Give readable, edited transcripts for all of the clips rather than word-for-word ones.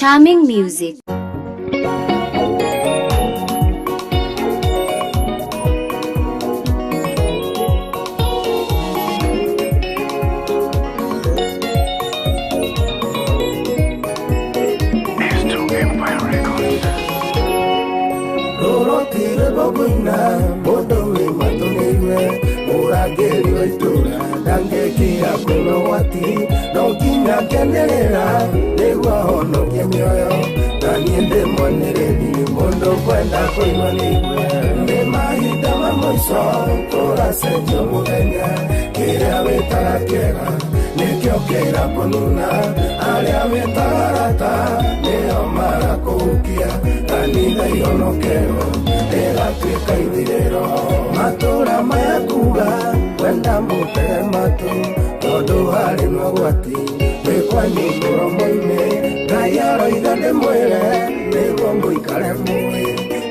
Charming music. Matura maya kuga wenda mutere matu tondu hari magwati wikwanyu muromo-ini Ngai aroiga ndimwire niguo muikare mui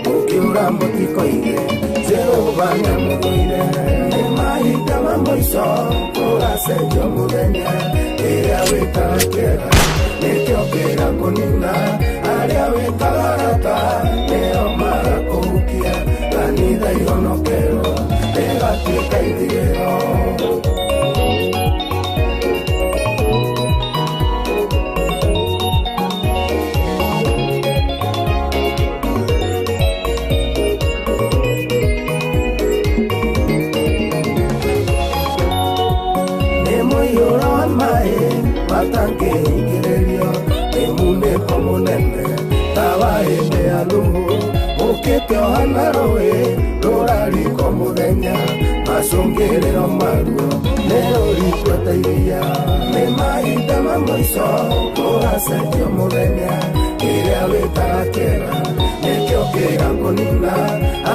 mukiura mutikoige Jehova niamuthuire ni mahinda ma muico kuracenjio muthenya iria witaga kĩega nĩkĩo kĩra kũnina arĩa wĩtaga arata nĩo marakũhukia kanitha ihonokerwo rĩgatuĩka ithirĩro. Matangĩhingĩrĩrio nĩ munĩko mũnene tawa hĩndĩ ya Nuhu ũkĩte ohana rũĩ rũrariko mũthenya macũngĩrĩro maruo nĩ rũrikuĩte iria nĩ mahinda ma mũico kũracenjio mũthenya kĩrĩa wĩtaga kĩega nĩkĩo kĩra kũnina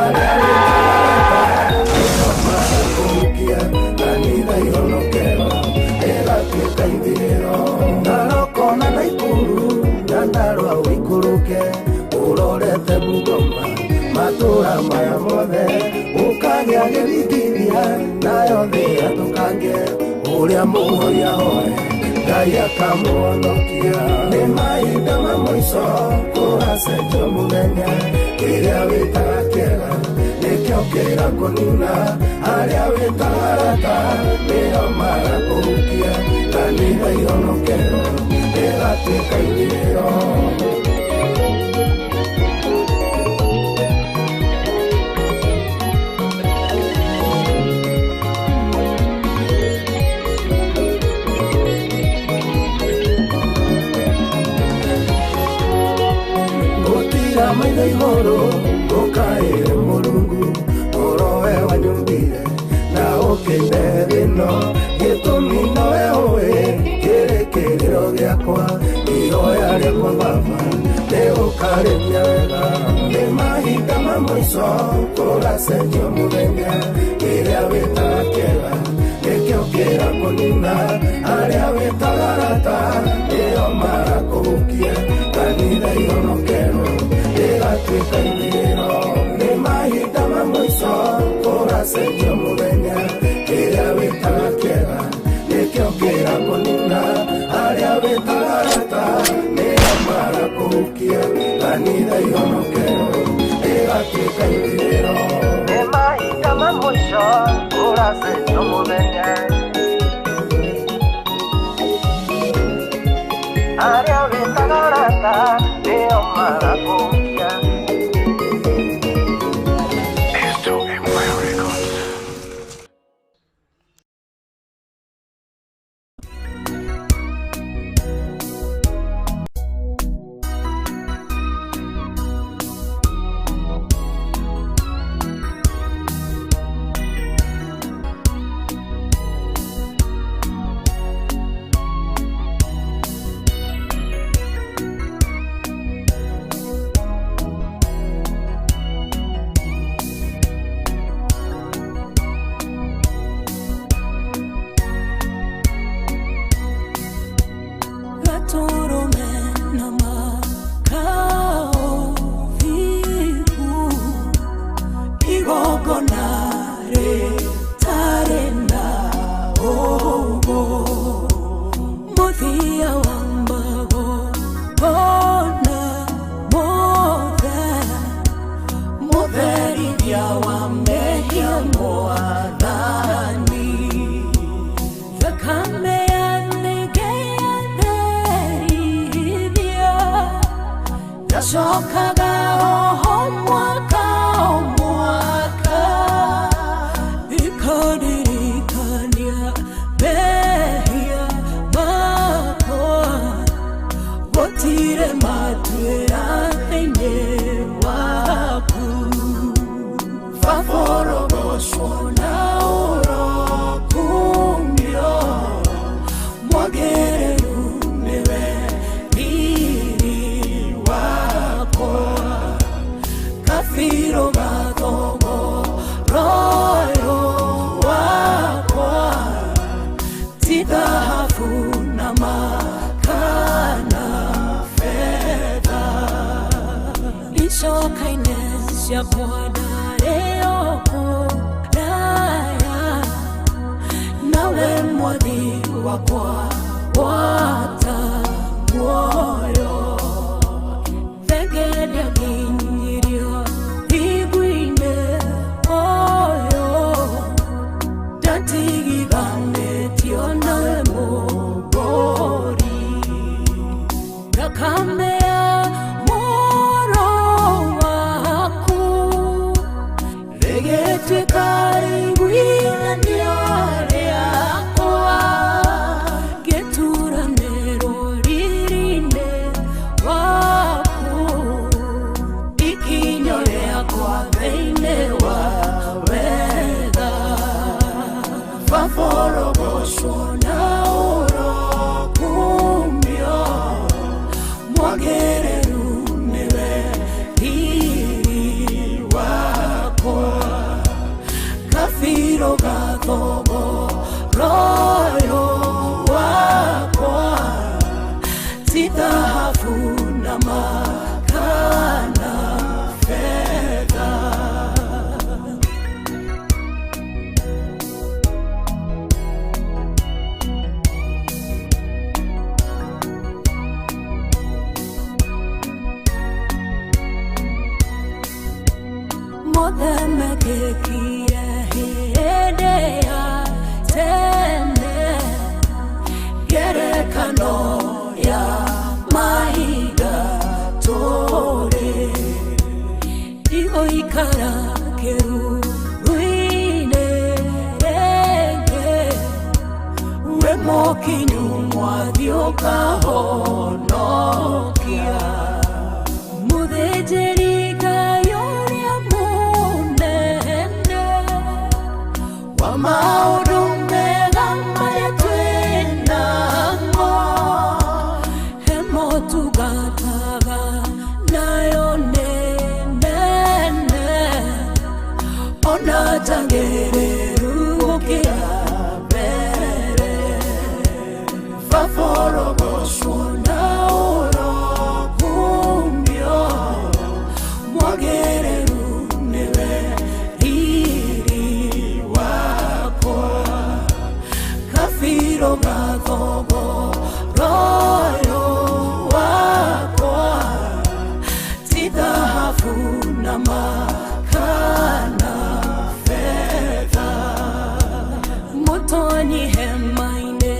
arĩa wĩtaga nĩo marakũhukia kanitha ihonokerwo ĩgatuĩka ithirĩro. Naroko na Naikuru Nyandarua ũikũrũke ũrorete Bungoma matũra maya mothe ũkagĩa gĩthingithia nayo thĩ yatũkange ũrĩa mũhoria hoe Ngai akamũhonokia. Nĩ mahinda ma mũico kũracenjio mũthenya kĩrĩa wĩtaga kĩega nĩkĩo kĩra kũnina arĩa wĩtaga arata nĩo marakũhukia kanitha ihonokerwo ĩgatuĩka ithirĩro. Gũtira maitho igũrũ ũkaĩre Mũrungu ũrowe wanyumbire na ũkĩnde thĩno gĩtũmi nowe ũĩ kĩrĩkĩrĩro gĩakwa ihoya rĩakwa Baba nĩ ũkarĩkia wega. Nĩ mahinda ma mũico kũracenjio mũthenya kĩrĩa wĩtaga kĩega nĩkĩo kĩra kũnina arĩa wĩtaga arata nĩo marakũhukia kanitha ihonokerwo ĩgatuĩka ithirĩro. Nĩ mahinda ma mũico kũracenjio mũthenya kĩrĩa wĩtaga kĩega nĩkĩo kĩra kũnina arĩa wĩtaga arata nĩo marakũhukia kanitha ihonokerwo ĩgatuĩka ithirĩro. Nĩ mahinda ma mũico kũracenjio mũthenya arĩa wĩtaga arata nĩo marakũhukia. Muthia wambago icokaga o mwaka ikaririkania mehia makwa gũtirĩ matuĩra thĩinĩ waku baborogocwo na ũrokumio mwagĩrĩru nĩwe riri wakwa kabiro gathogo royo wakwa ti thahabu na makana fedha icoka-inĩ ciakwa ndarĩo kũraya nawe mwathi wakwa wata muoyo thegeria nginyirio thigui-inĩ ũyũ ndatigithanĩtio nawe mũmbũri thakame ya mũrũ waku rĩgĩtuĩka iguithanio rĩakwa ngĩturanĩrwo riri-inĩ waku ikinyo rĩakwa thĩinĩ wa wetha baborogocwo na ũrokumio mwagĩrĩru nĩwe riri wakwa kabiro gathogo royo wakwa ti thahabu na makana fedha mũthemekĩkie hĩndĩ ya tene ngerekano ya mahinda tũrĩ igũikara kĩruru-inĩ rĩngĩ we mũkinyu mwathi ũkahonokia mũthĩnjĩri Ngai ũrĩa mũnene wa maũndũ mega marĩa twĩnamo he motungataga nayo nĩ nene ona njagĩrĩru gũkĩra mbere baborogocwo na ũrokumio mwagĩrĩru nĩwe riri wakwa kabiro gathogo royo wakwa ti thahabu na makana fedha mũtonyi hema-inĩ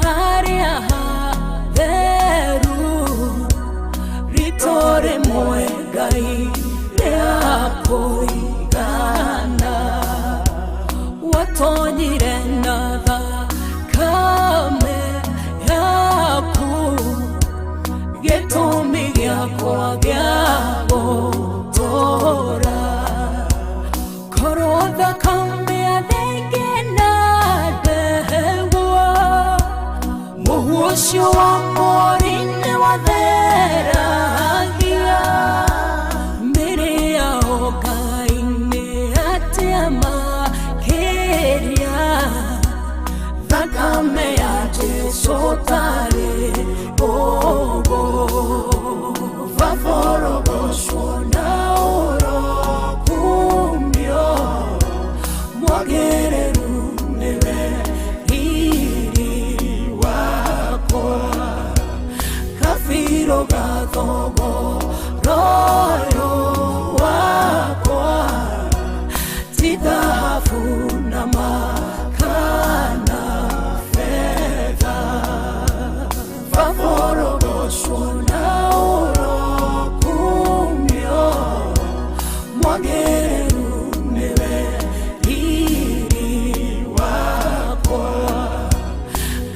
harĩa hatheru rito rĩmwe Ngai rĩakũigana watonyire na thakame yaku gĩtũmi gĩakwa gĩa gũtũũra korwo thakame yathenge na ndegwa mũhu ũcio wa mũri-inĩ watheragia mĩrĩ yao Ngai-inĩ atĩa makĩria thakame ya Jesũ tarĩ ũguo baborogocwo na ũrokumio mwagĩrĩru nĩwe riri wakwa kabiro gathogo royo wakwa ti thahabu na makana fedha baborogocwo na ũrokumio Wageru niwe riri wakwa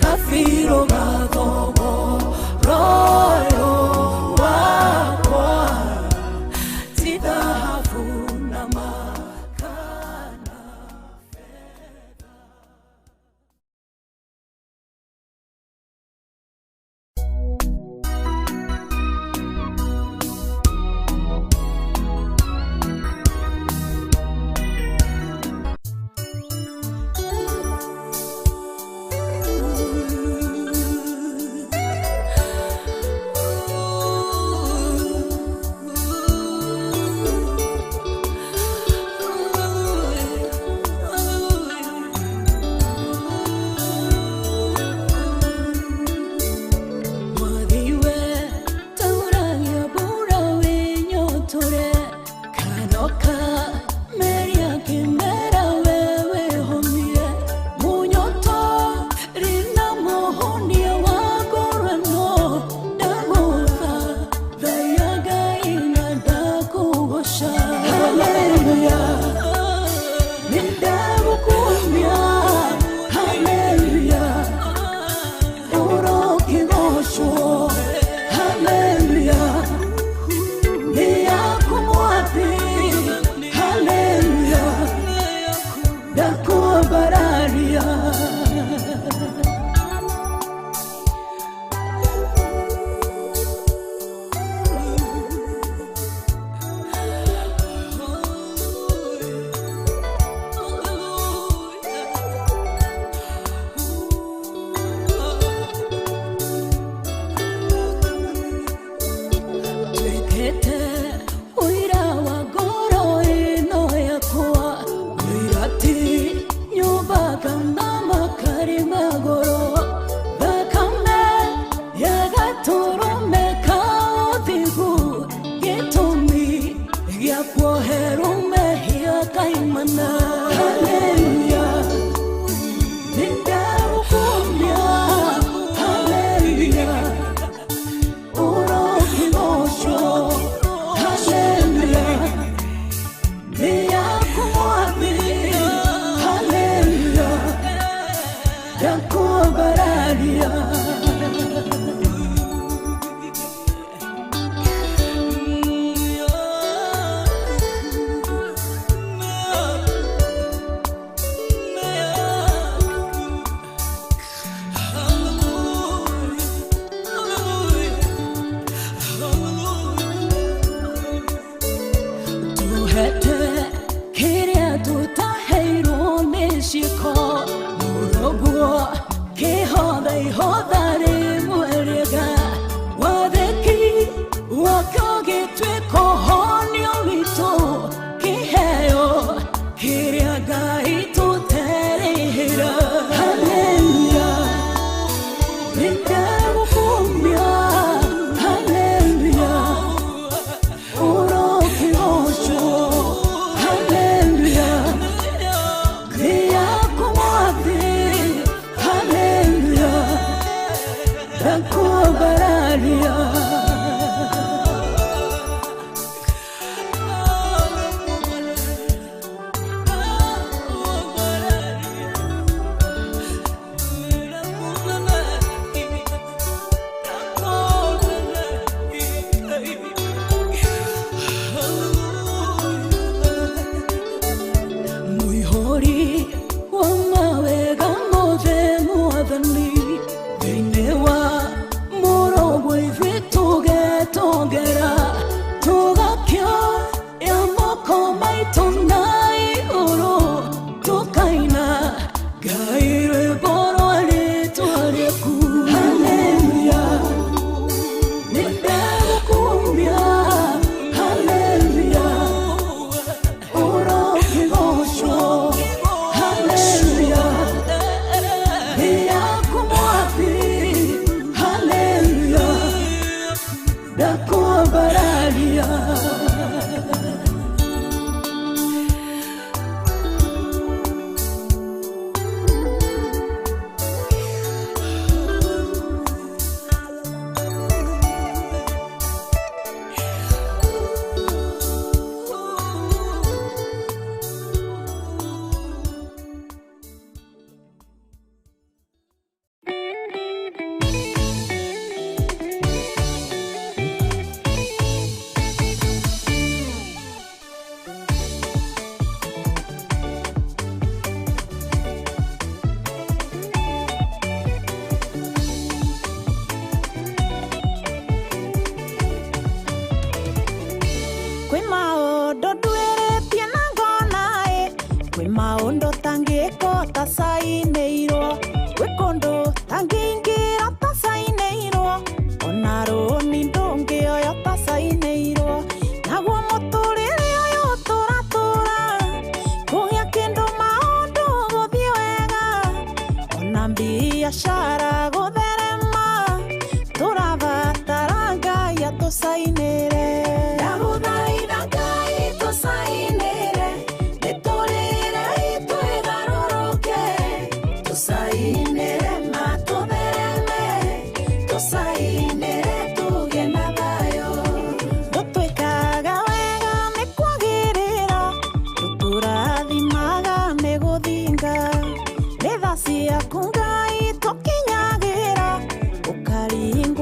Kafiro gathogo royo wakwa Tithahabu na makana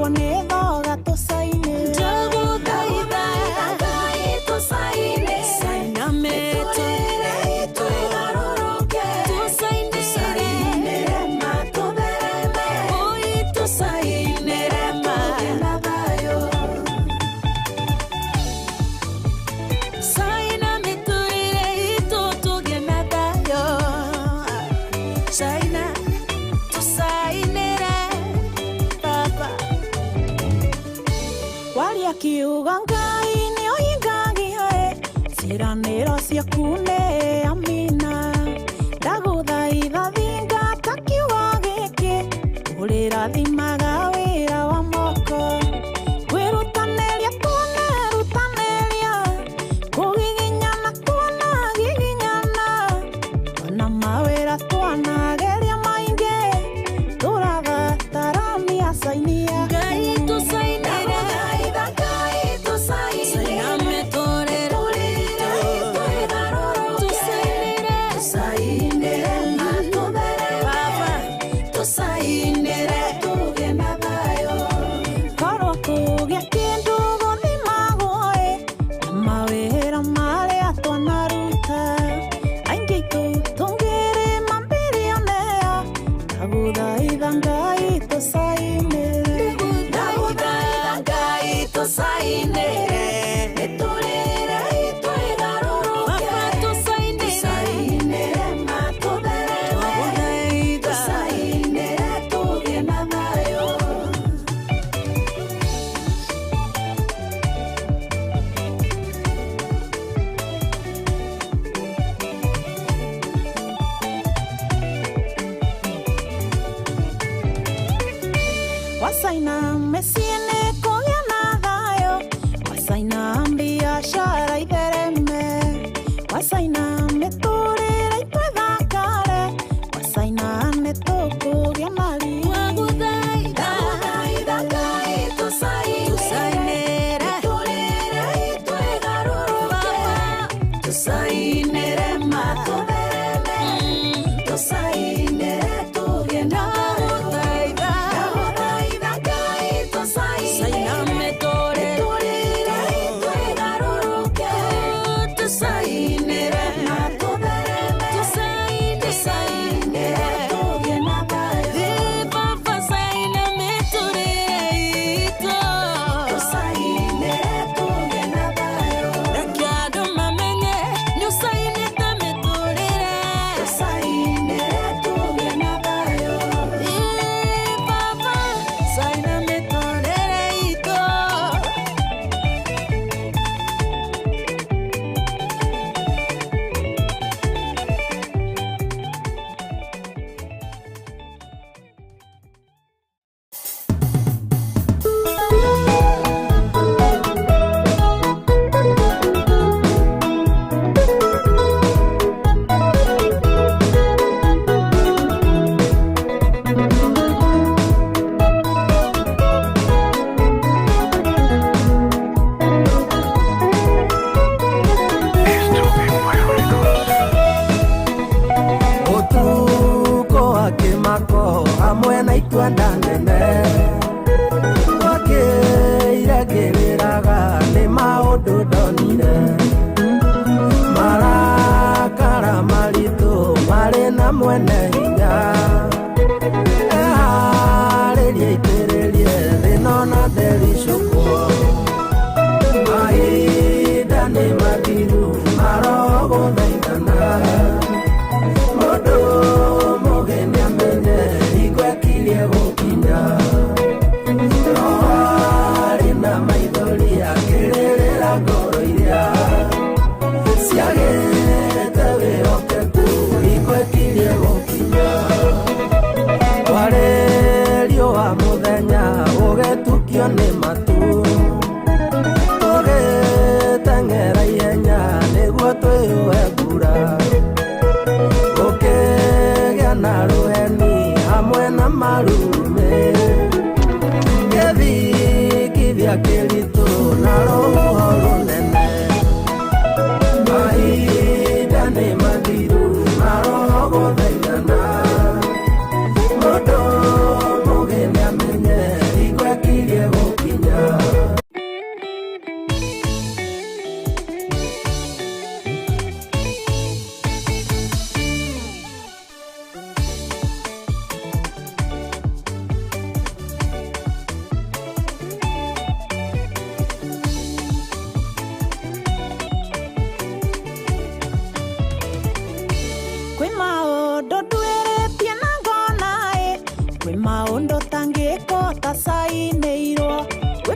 Twakwo nĩ thoga tũcaine ndagũthaitha Ngai tũcaine caina mĩtũrĩre itũ ĩgarũrũke tũcainĩre matũthereme oi tũcainĩre magĩe na thayũ caina mĩtũrĩre itũ tũgĩe na thayũ caina tũcainĩre Baba waria kiuga Ngai nĩ ũhingagia ciĩranĩro ciaku nĩ amina ndagũthaitha thingata kiugo gĩkĩ ũrĩrathimaga wĩra wa moko kwĩrutanĩria twanerutanĩria kũgiginyana twanagiginyana ona mawĩra twanageria maingĩ tũrathatarania cainia Ngai tũcainĩre Ngai tũcainĩre caina mĩtũrĩre itũ tũcainĩre matũthereme Baba tũcainĩre tũgĩe na thayũ korwo kũgĩa kĩndũ gũthimagwo mawĩra marĩa twanaruta aingĩ itũ tũngĩrĩma bilionea ndagũthaitha Ngai tũcainĩre ndagũthaitha Ngai tũcainĩre mĩtũrĩre itũ ĩgarũrũke Baba tũcainĩre matũthereme tũcainĩre tũgĩe na thayũ wacaina mĩciĩ nĩ kũgĩa na thayũ wacaina biacara ithereme wacaina mĩtũrĩre itũ ĩthakare wacaina nĩ tũkũgĩa na riiri ndagũthaitha Ngai tũcainĩre mĩtũrĩre itũ ĩgarũrũke tũcainĩre matũthereme tũcainĩre tũgĩe na ndagũthaitha Ngai tũcaina mĩtũrĩre itũ ĩgarũrũke tũcainĩre matũthereme tũcainĩre tũgĩe na thayũ Baba caina mĩtũrĩre itũ tũcainĩre tũgĩe na thayũ reke andũ mamenye nĩ ũcainĩte mĩtũrĩre tũcainĩre tũgĩe na thayũ Baba caina mĩtũrĩre itũ Ũtukũ wa kĩmako hamwe na itua ndanene twakĩire ngĩrĩraga nĩ maũndũ ndonire marakara maritũ marĩ na mwene hinya eharĩrie itĩrĩrie thĩno na ndericũkwo mahinda nĩ mathiru marogũthaithana mũndũ mũgeni amenye igwekirie gũkinya no arĩ na maithori akĩrĩrĩra ngoro iria ciagĩte wĩhokeku igwekirie gũkinya warĩ riũa mũthenya ũgetukio nĩ matu tũgĩteng'era ihenya nĩguo twĩyũe mbura gũkĩgĩa na rũheni hamwe na marurumĩ gĩthikithia kĩritũ na rũhuho rũnene mahinda nĩ mathiru marogũthaithana mũndũ mũgeni amenye igwekirie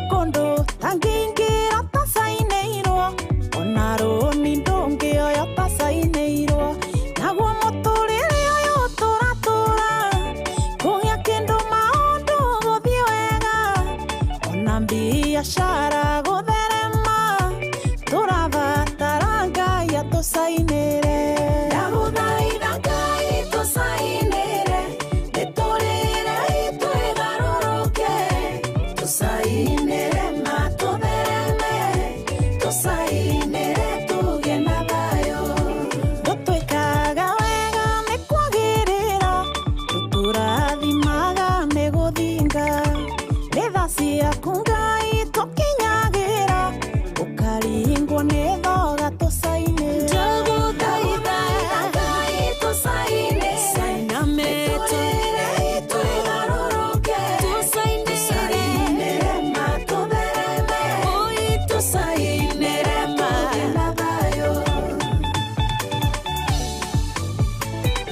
kundu tangingira tasainirwo ona runi ndungioyo tasainirwo naguo muturire uyu turatura kugia kindu maundu guthii wega ona biashara gutherema turabatara Ngai atusainire ndaguthaitha Ngai tusainire niturire itwigaruruke tusainire matuthereme tusainire tugie na thayo tutwikaga wega ni kwagirira tuturathimaga ni guthinga ni tha ciaku Ngai tukinyagira ukaringwo ni thoga tusainire ndaguthaitha Ngai tusainire saina meturire itwigaruruke tusainire matuthereme tusainire tugie na thayo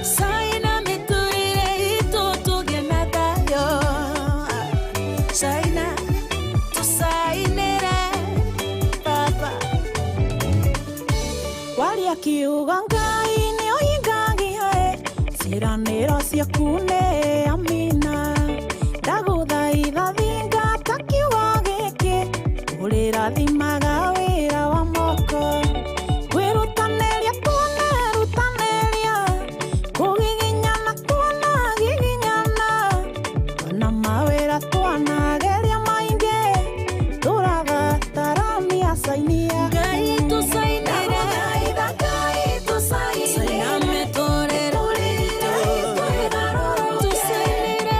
saina miturire itu tugie na thayo saina tusainire Baba waria kiuga Ngai ni uhingagia ciraniro ciaku ni amina ndaguthaitha thingata kiugo giki ulirathimaga wira wa moko kwirutaniria tunerutaniria kugiginyana tunagiginyana ona mawira twanageria maingi turabatara miacainia Ngai tusainire Ngai tusainire saina miturire tusainire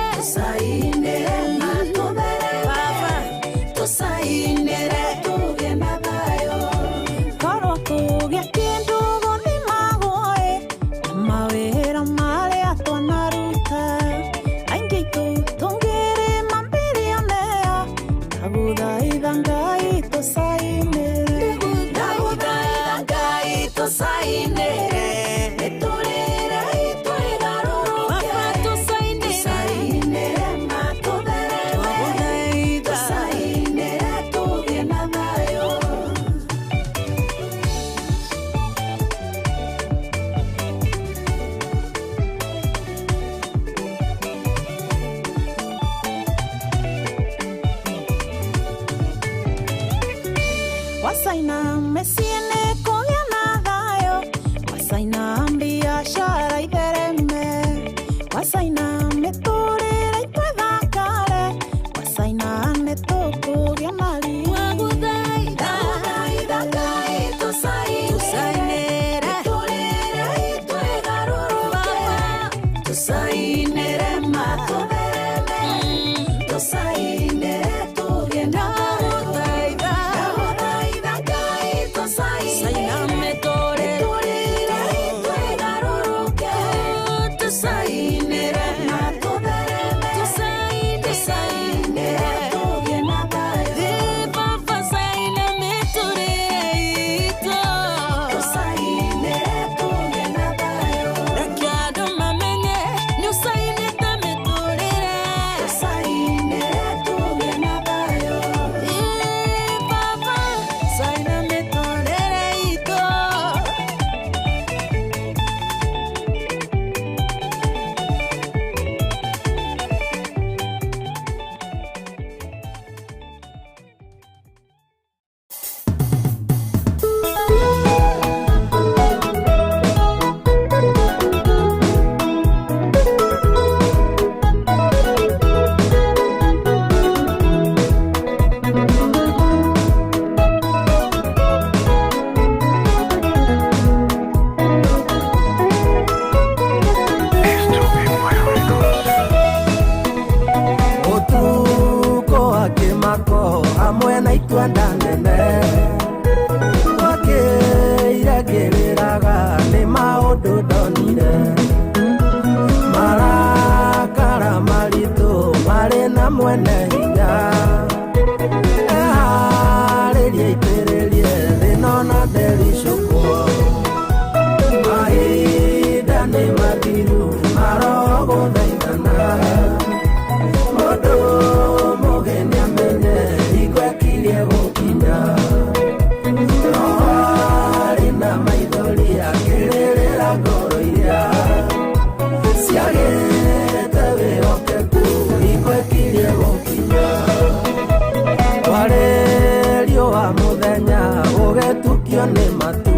macio nĩ matu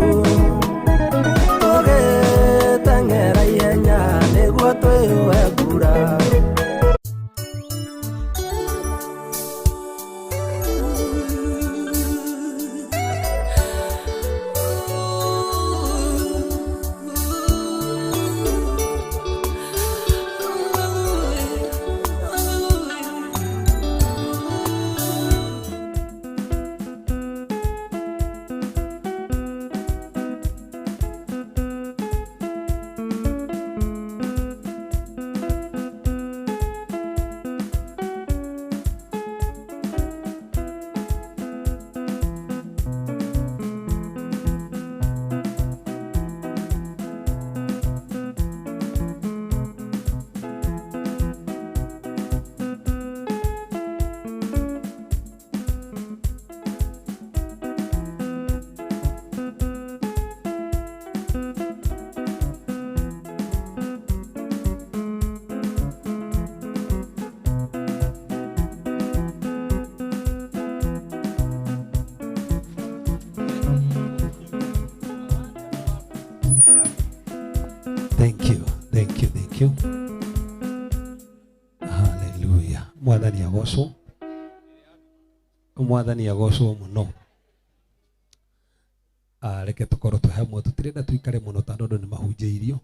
tũgĩteng'era ihenya nĩguo twĩhũe mbura. Thank you. Hallelujah. Mwathani agocwo. Mwathani agocwo muno. Reke tukorwo twi hamwe tutirenda tuikare muno tondu andu ni mahunjĩirio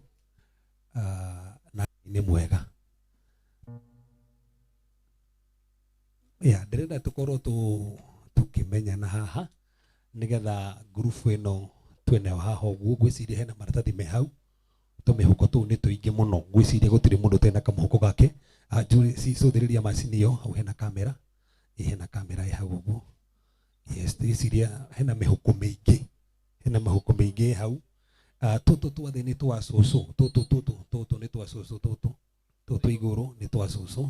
na ni mwega. Ndirenda tukorwo tukimenyana haha nigetha grupu ino twenayo haha ũguo ngwĩciria hena maratathi me hau tũmĩhuko tũu nĩ tũingĩ mũno ngwĩciria gũtirĩ mũndũ tena kamũhuko gake cicũthĩrĩria macini ĩyo hau hena kamera hau ũguo. Yes, ngwĩciria hena mĩhuko mĩingĩ hau. Tũtũ twothe nĩ twa cũcũ tũtũ nĩ twa cũcũ tũtũ igũrũ nĩ twa cũcũ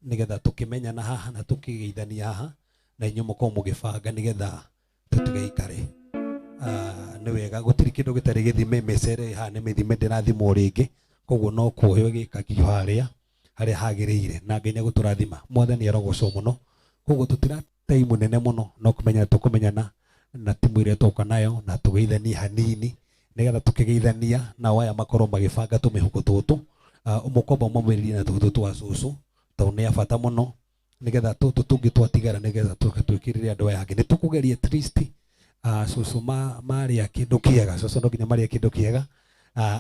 nigetha tukimenyana haha na tukigeithania haha na inyuĩ mũkorwo mũgĩbanga nigetha tũtigaikare. Nĩ wega gũtirĩ kĩndũ gĩtarĩ gĩthime mĩcere haha nĩ mĩthime ndĩrathimwo rĩngĩ koguo no kuoywo gĩkagio harĩa hagĩrĩire na Ngai nĩegũtũrathima. Mwathani arogocwo mũno koguo tũtiratei mũnene mũno no kũmenyana tũkũmenyana na timu ĩrĩa tũka nayo na tũgeithanie hanini nigetha tũkĩgeithania nao aya makorwo magĩbanga tũmĩhuko tũtũ mũkomba mũmĩrĩrie na tũtũ twa cũcũ tondũ nĩ abata mũno nigetha tũtũ tũngĩ twatigara nigetha twĩkĩrĩre andũ aya angĩ. Nĩ tũkũgeria at least cũcũ marĩa kĩndũ kĩega, cũcũ no nginya marĩa kĩndũ kĩega.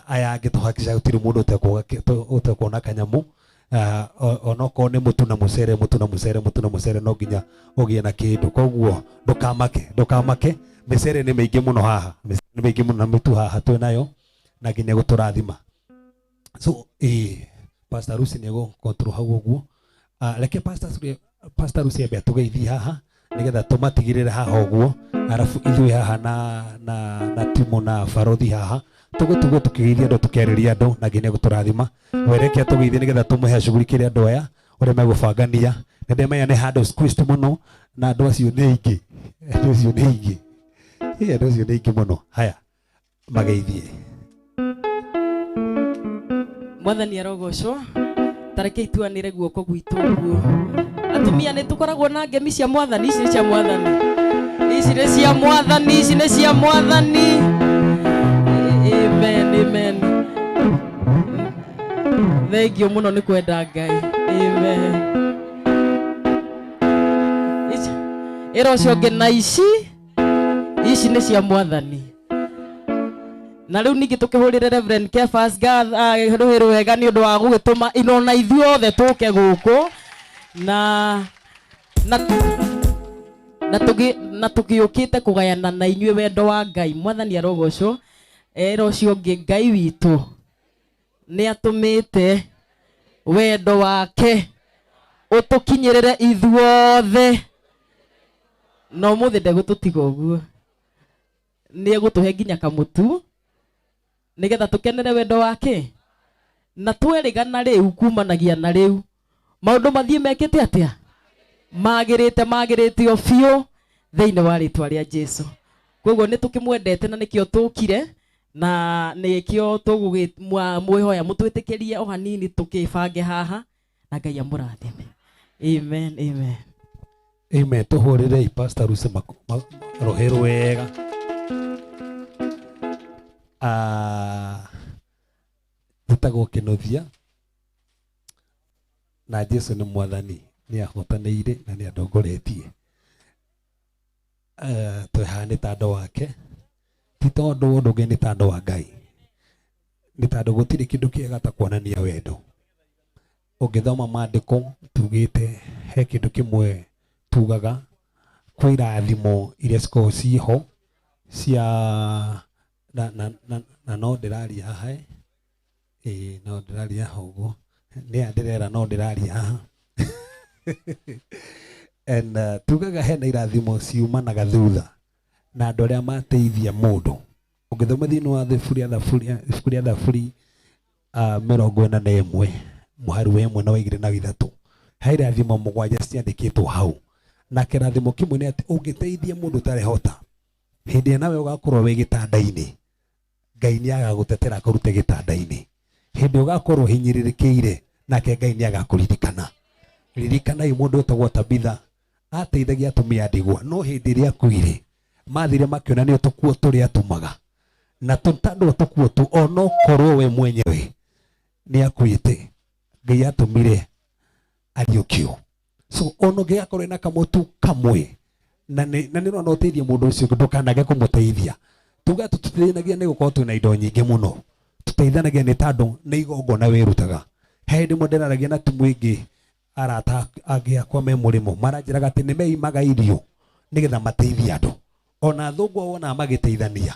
Aya angĩ tũhakica gũtirĩ mũndũ ũtekuona kanyamũ onokorwo nĩ mũtu na mũcere no nginya ũgĩe na kĩndũ koguo ndũkamake. Mĩcere nĩ mĩingĩ mũno haha, nĩ mĩingĩ mũno na mĩtu haha twĩnayo na nginya gũtũrathima. So Pastor Lucy nĩegũkontrol hau ũguo. Reke Pastor Lucy ambe atũgeithie haha nigetha tũmatigĩrĩre haha ũguo arabu ithuĩ haha na timu na barothi haha tũgũtugwo tũkĩgeithia andũ tũkĩarĩria andũ na nginya gũtũrathima. Wereke atũgeithie nigetha tũmũhe shughuli kĩrĩa andũ aya ũrĩa megũbangania. Nĩndĩmenya nĩ handũ squeezed mũno na andũ acio nĩ aingĩ. Andũ acio nĩ aingĩ mũno. Haya mageithie. Mwathani arogocwo. Tareke ituanire guoko gwitũ ũguo. Atumia nĩ tũkoragwo na ngemi cia Mwathani, ici nĩ cia Mwathani. Ici nĩ cia Mwathani. Amen. Thengio mũno nĩ kwenda Ngai. Amen. Ĩrocio ngĩ na ici nĩ cia Mwathani. Na rĩu ningĩ tũkĩhũrĩre Reverend Kefas rũhĩ wega nĩ ũndũ wa gũgĩtũma inona ithuothe tũke gũkũ na tũgĩũkĩte kũgayana na inyuĩ wendo wa Ngai. Mwathani arogocwo. Ũcio ũngĩ Ngai witũ nĩ atũmĩte wendo wake ũtũkinyĩrĩre ithuothe no mũthĩ ndegũtũtiga ũguo. Nĩ egũtũhe nginya kamũtu nigetha tũkenere wendo wake na twerĩgana rĩu kumanagia na rĩu maũndũ mathiĩ mekĩte atĩa magĩrĩte o biũ thĩinĩ wa rĩtwa rĩa Jesũ. Koguo nĩ tũkĩmwendete na nĩkĩo tũkire na nĩkĩo tũgũmwĩhoya mũtwĩtĩkĩrie o hanini tũkĩbange haha na Ngai amũrathime. Amen. Tũhũrĩre Pastor Lucy rũhĩ rwega. Gĩtagwo Kĩnuthia, na Jesu nĩ mwathani, nĩ ahotanĩire na nĩ andongoretie. Twĩhaha nĩ ta andũ wake, ti tondũ ũndũ ũngĩ, nĩ ta andũ wa Ngai, nĩ tondũ gũtirĩ kĩndũ kĩega ta kuonania wendo. Ũngĩthoma maandĩko tugĩte he kĩndũ kĩmwe tugaga, kwĩ irathimo iria cikoragwo ciho cia na no ndĩraria haha, no ndĩraria haha ũguo, nĩ ndĩrera no ndĩraria haha. And tugaga hena irathimo ciumanaga thutha na andũ arĩa mateithia mũndũ. Ũngĩthoma thĩinĩ wa ibuku rĩa Thaburi 41 mũhari wa 1 na wa 2 na 3, he irathimo 7 ciandĩkĩtwo hau, na kĩrathimo kĩmwe nĩ atĩ ũngĩteithia mũndũ ũtarehota, hĩndĩ nawe ũgakorwo wĩ gĩtanda-inĩ, Ngai nĩ agagũtetera akũrute gĩtanda-inĩ. Hĩndĩ ũgakorwo hinyĩrĩrĩkĩire, nake Ngai nĩ agakũririkana. Ririkanai mũndũ ũtagwo Tabitha ateithagia atumia a ndigwa, no hĩndĩ ĩrĩa akuire mathire makĩonanio tũkuo tũrĩa atumaga, na tũtandũ tũkuo tu ona okorwo we mwenyewe nĩ akuĩte, Ngai atũmire ariũkio. So ono ngĩakorwo na kamotu kamwe, na nĩ ũrona ũteithia mũndũ ũcio ndũkanage kũmũteithia. Tuga tũteithanagia nĩ gũkorwo twĩna indo nyingĩ mũno, tũteithanagia nĩ tondũ nĩ igongona wĩrutaga. He hĩndĩ ndĩraragia na timu ĩngĩ arata angĩakwa me mũrĩmo, maranjĩraga atĩ nĩ meimaga irio nĩgetha mateithie andũ, ona thũngũ wona magĩteithania.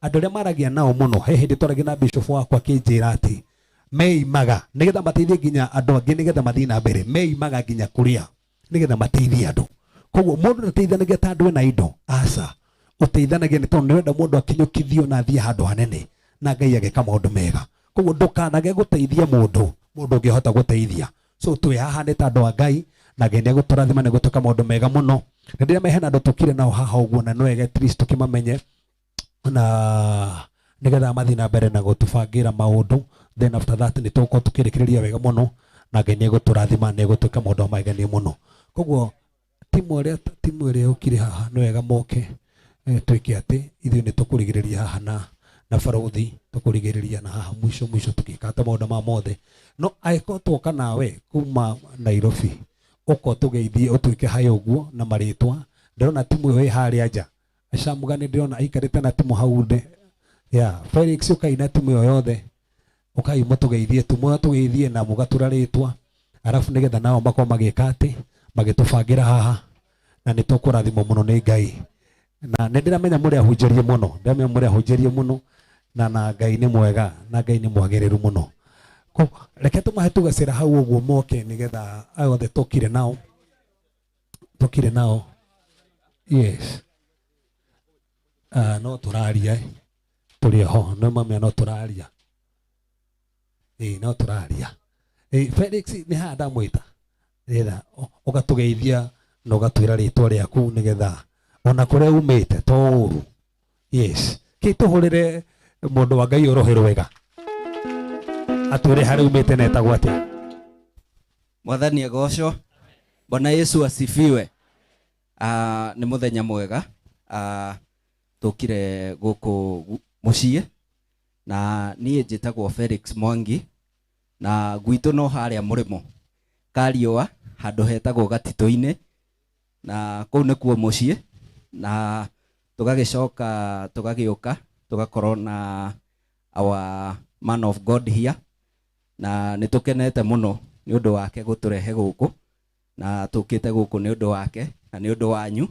Andũ arĩa maragia nao mũno, he hĩndĩ twaragia na bishop wakwa akĩnjĩra atĩ meimaga nĩgetha mateithie nginya andũ angĩ, nĩgetha mathiĩ na mbere, meimaga nginya kũrĩa nĩgetha mateithie andũ. Koguo mũndũ ndateithanagia ta andũ ena indo, aca, ũteithanagia nĩ tondũ nĩwenda mũndũ akinyũkithio na athiĩ handũ hanene na Ngai ageka maũndũ mega. Koguo ndũkanage gũteithia mũndũ ũngĩhota gũteithia. So twĩhaha nĩ ta andũ a Ngai, na Ngai nĩ agũtũrathima nĩ gũtuĩka maũndũ mega mũno. Na rĩrĩa mehena andũ tũkire nao haha ũguo, na no wega at least tũkĩmamenye, na nĩgetha mathiĩ na mbere na gũtũbangĩra maũndũ. Then after that nĩ tũgũkorwo tũkĩrĩkĩrĩria wega mũno, na Ngai nĩ agũtũrathima, nĩ agũtuĩka maũndũ magania mũno. Koguo timu ĩrĩa ũkire haha nĩ wega moke twĩke atĩ ithuĩ nĩ tũkũrigĩrĩria haha na barothi, tũkũrigĩrĩria na haha mwisho tũgĩkata maũndũ ma mothe. No angĩkorwo tuoka nawe kuma Nairobi, ũko tũgeithie ũtuĩke hayo ũguo na marĩtwa. Ndĩrona timu ĩyo ĩ harĩa nja, Acamũgani ndĩrona aikarĩte na timu hau nde. Felix ũkai na timu ĩyo yothe, ũkai mũtũgeithie, tũgeithie na mũgatũra rĩtwa, arabu nĩgetha nao makorwo magĩka atĩ magĩtũbangĩra haha, na nĩ tũkũrathimwo mũno nĩ Ngai. Na nĩ ndĩramenya mũrĩ ahunjĩrie mũno, na Ngai nĩ mwega, na Ngai nĩ mwagĩrĩru mũno. Reke tũmahe tũgacĩra hau ũguo moke nĩgetha othe tũkire nao. Yes. No tũraria tũrĩ ho, no mamia no tũraria. No tũraria. Felix nĩ haha ndamwĩta, nĩgetha ũgatũgeithia na ũgatwĩra rĩtwa rĩaku nĩgetha ona kũrĩa umĩte to ũru. Yes. Kĩ tũhũrĩre mũndũ wa Ngai ũroherwo wega, atwĩre harĩa umĩte na etagwo atĩa. Mwathani agocwo. Bwana Yesu asifiwe. Nĩ mũthenya mwega. Tũkire gũkũ mũciĩ, na niĩ njĩtagwo Felix Mwangi, na gwitũ no harĩa mũrĩmo Kariũa, handũ hetagwo Gatitũ-inĩ, na kũu nĩkuo mũciĩ, na tũgagĩcoka tũgagĩũka tũgakorwo na our man of God here, na nĩ tũkenete mũno nĩ ũndũ wake gũtũrehe gũkũ, na tũkĩte gũkũ nĩ ũndũ wake na nĩ ũndũ wanyu,